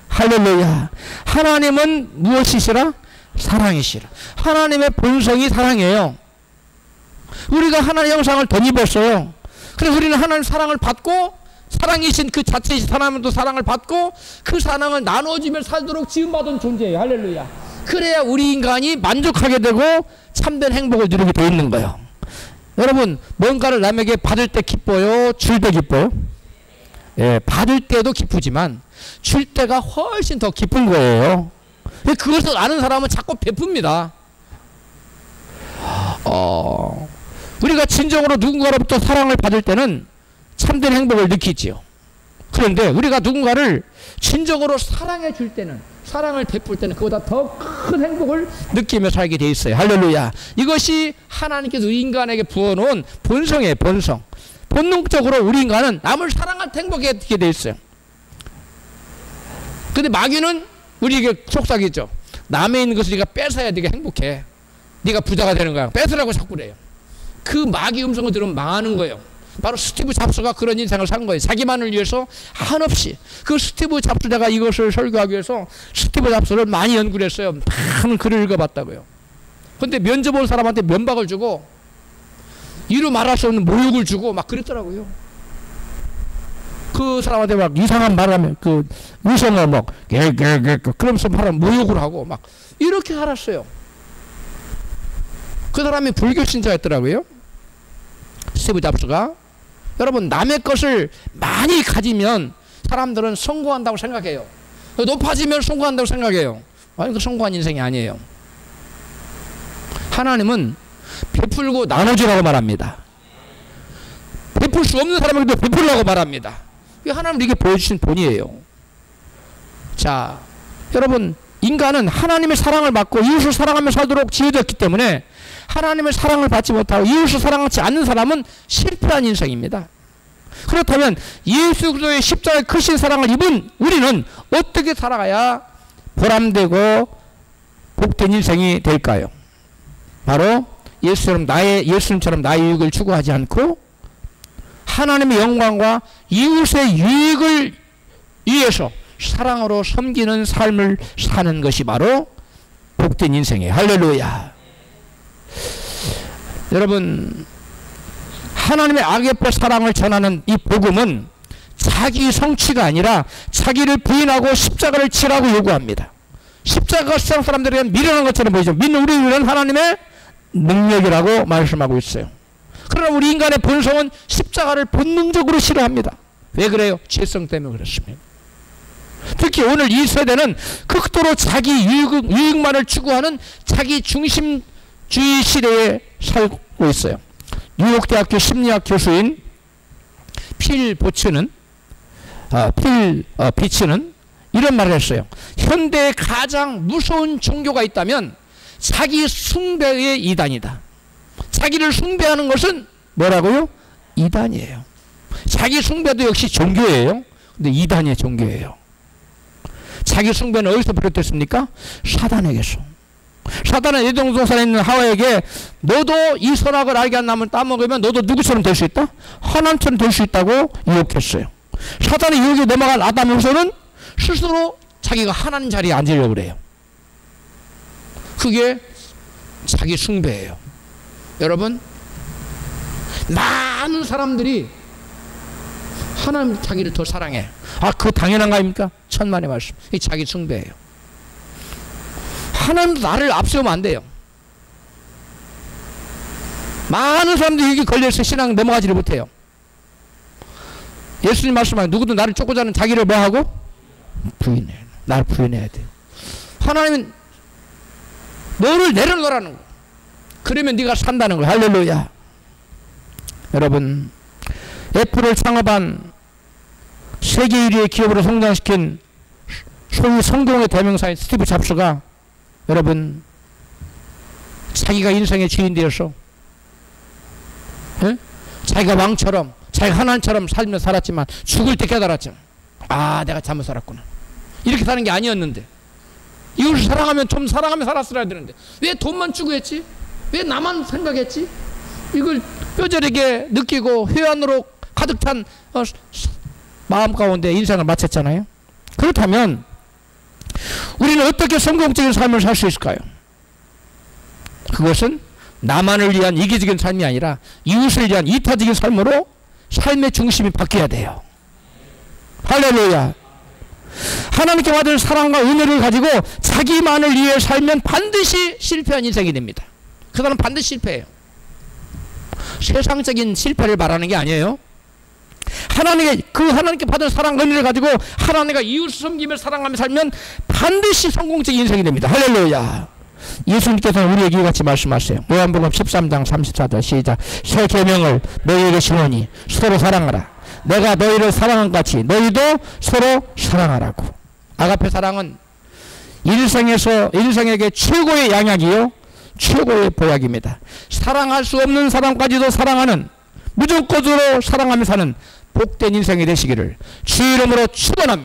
할렐루야. 하나님은 무엇이시라? 사랑이시라. 하나님의 본성이 사랑이에요. 우리가 하나님의 형상을 덧입었어요. 그래서 우리는 하나님의 사랑을 받고 사랑이신 그 자체이신 하나님도 사랑을 받고 그 사랑을 나눠주며 살도록 지음받은 존재예요. 할렐루야. 그래야 우리 인간이 만족하게 되고 참된 행복을 누리게 되어 있는 거예요. 여러분, 뭔가를 남에게 받을 때 기뻐요? 줄 때 기뻐요? 예, 받을 때도 기쁘지만 줄 때가 훨씬 더 기쁜 거예요. 그것을 아는 사람은 자꾸 베풉니다. 우리가 진정으로 누군가로부터 사랑을 받을 때는 참된 행복을 느끼지요. 그런데 우리가 누군가를 진정으로 사랑해 줄 때는, 사랑을 베풀 때는 그보다 더 큰 행복을 느끼며 살게 돼 있어요. 할렐루야. 이것이 하나님께서 인간에게 부어놓은 본성이에요. 본성. 본능적으로 우리 인간은 남을 사랑할 때 행복하게 돼 있어요. 근데 마귀는 우리에게 속삭이죠. 남의 있는 것을 네가 뺏어야 네가 행복해. 네가 부자가 되는 거야. 뺏으라고 자꾸 그래요. 그 마귀 음성을 들으면 망하는 거예요. 바로 스티브 잡스가 그런 인생을 산 거예요. 자기만을 위해서 한없이. 그 스티브 잡스가 이것을 설교하기 위해서 스티브 잡스를 많이 연구를 했어요. 많은 글을 읽어봤다고요. 근데 면접 온 사람한테 면박을 주고 이루 말할 수 없는 모욕을 주고 막 그랬더라고요. 그 사람한테 막 이상한 말을 하면 그 의성어 막 그러면서 모욕을 하고 막 이렇게 살았어요. 그 사람이 불교 신자였더라고요. 스티브 잡스가. 여러분, 남의 것을 많이 가지면 사람들은 성공한다고 생각해요. 높아지면 성공한다고 생각해요. 아니, 그 성공한 인생이 아니에요. 하나님은 베풀고 나눠주라고 말합니다. 베풀 수 없는 사람에게도 베풀라고 말합니다. 이게 하나님 우리에게 보여주신 본이에요. 자, 여러분, 인간은 하나님의 사랑을 받고 이웃을 사랑하며 살도록 지어졌기 때문에 하나님의 사랑을 받지 못하고 이웃을 사랑하지 않는 사람은 실패한 인생입니다. 그렇다면 예수 그리스도의 십자가의 크신 사랑을 입은 우리는 어떻게 살아가야 보람되고 복된 인생이 될까요? 바로 예수님처럼 나의 유익을 추구하지 않고 하나님의 영광과 이웃의 유익을 위해서 사랑으로 섬기는 삶을 사는 것이 바로 복된 인생이에요. 할렐루야. 여러분, 하나님의 아게페 사랑을 전하는 이 복음은 자기 성취가 아니라 자기를 부인하고 십자가를 치라고 요구합니다. 십자가가 세상 사람들에게 미련한 것처럼 보이죠. 믿는 우리는 하나님의 능력이라고 말씀하고 있어요. 그러나 우리 인간의 본성은 십자가를 본능적으로 싫어합니다. 왜 그래요? 죄성 때문에 그렇습니다. 특히 오늘 이 세대는 극도로 자기 유익만을 추구하는 자기 중심주의 시대에 살고 있어요. 뉴욕대학교 심리학 교수인 필 비츠는 이런 말을 했어요. 현대의 가장 무서운 종교가 있다면 자기 숭배의 이단이다. 자기를 숭배하는 것은 뭐라고요? 이단이에요. 자기 숭배도 역시 종교예요. 근데 이단의 종교예요. 자기 숭배는 어디서 비롯됐습니까? 사단에게서. 사단은 에덴 동산에 있는 하와에게 너도 이 선악을 알게 한 나무를 따먹으면 너도 누구처럼 될 수 있다? 하나님처럼 될 수 있다고 유혹했어요. 사단의 유혹에 넘어간 아담으로서는 스스로 자기가 하나님 자리에 앉으려고 그래요. 그게 자기 숭배예요. 여러분, 많은 사람들이 하나님 자기를 더 사랑해. 그거 당연한 거 아닙니까? 천만의 말씀. 이게 자기 숭배예요. 하나님도 나를 앞세우면 안 돼요. 많은 사람들이 여기 걸려서 신앙 넘어가지를 못해요. 예수님 말씀하면 누구도 나를 쫓고자 하는 자기를 뭐하고? 부인해. 나를 부인해야 돼요. 하나님은 너를 내려놓으라는 거. 그러면 네가 산다는 거야. 할렐루야. 여러분, 애플을 창업한 세계 1위의 기업으로 성장시킨 소위 성공의 대명사인 스티브 잡스가 여러분 자기가 인생의 주인 되어서 자기가 왕처럼 자기가 하나님처럼 살며 살았지만 죽을 때 깨달았죠. 아, 내가 잘못 살았구나. 이렇게 사는 게 아니었는데, 이웃을 사랑하면 좀 사랑하며 살았어야 되는데 왜 돈만 추구했지? 왜 나만 생각했지? 이걸 뼈저리게 느끼고 회한으로 가득 찬 마음 가운데 인생을 마쳤잖아요. 그렇다면 우리는 어떻게 성공적인 삶을 살 수 있을까요? 그것은 나만을 위한 이기적인 삶이 아니라 이웃을 위한 이타적인 삶으로 삶의 중심이 바뀌어야 돼요. 할렐루야. 하나님께 받은 사랑과 은혜를 가지고 자기만을 위해 살면 반드시 실패한 인생이 됩니다. 그 사람은 반드시 실패해요. 세상적인 실패를 말하는 게 아니에요. 하나님께 받은 사랑과 은혜를 가지고 하나님과 이웃을 섬기며 사랑하며 살면 반드시 성공적인 인생이 됩니다. 할렐루야. 예수님께서는 우리에게 이같이 말씀하세요. 요한복음 13장 34절 시작. 새 계명을 너희에게 주노니 서로 사랑하라. 내가 너희를 사랑한 같이 너희도 서로 사랑하라고. 아가페 사랑은 인생에게 최고의 양약이요 최고의 보약입니다. 사랑할 수 없는 사람까지도 사랑하는, 무조건으로 사랑하며 사는 복된 인생이 되시기를 주 이름으로 축원합니다.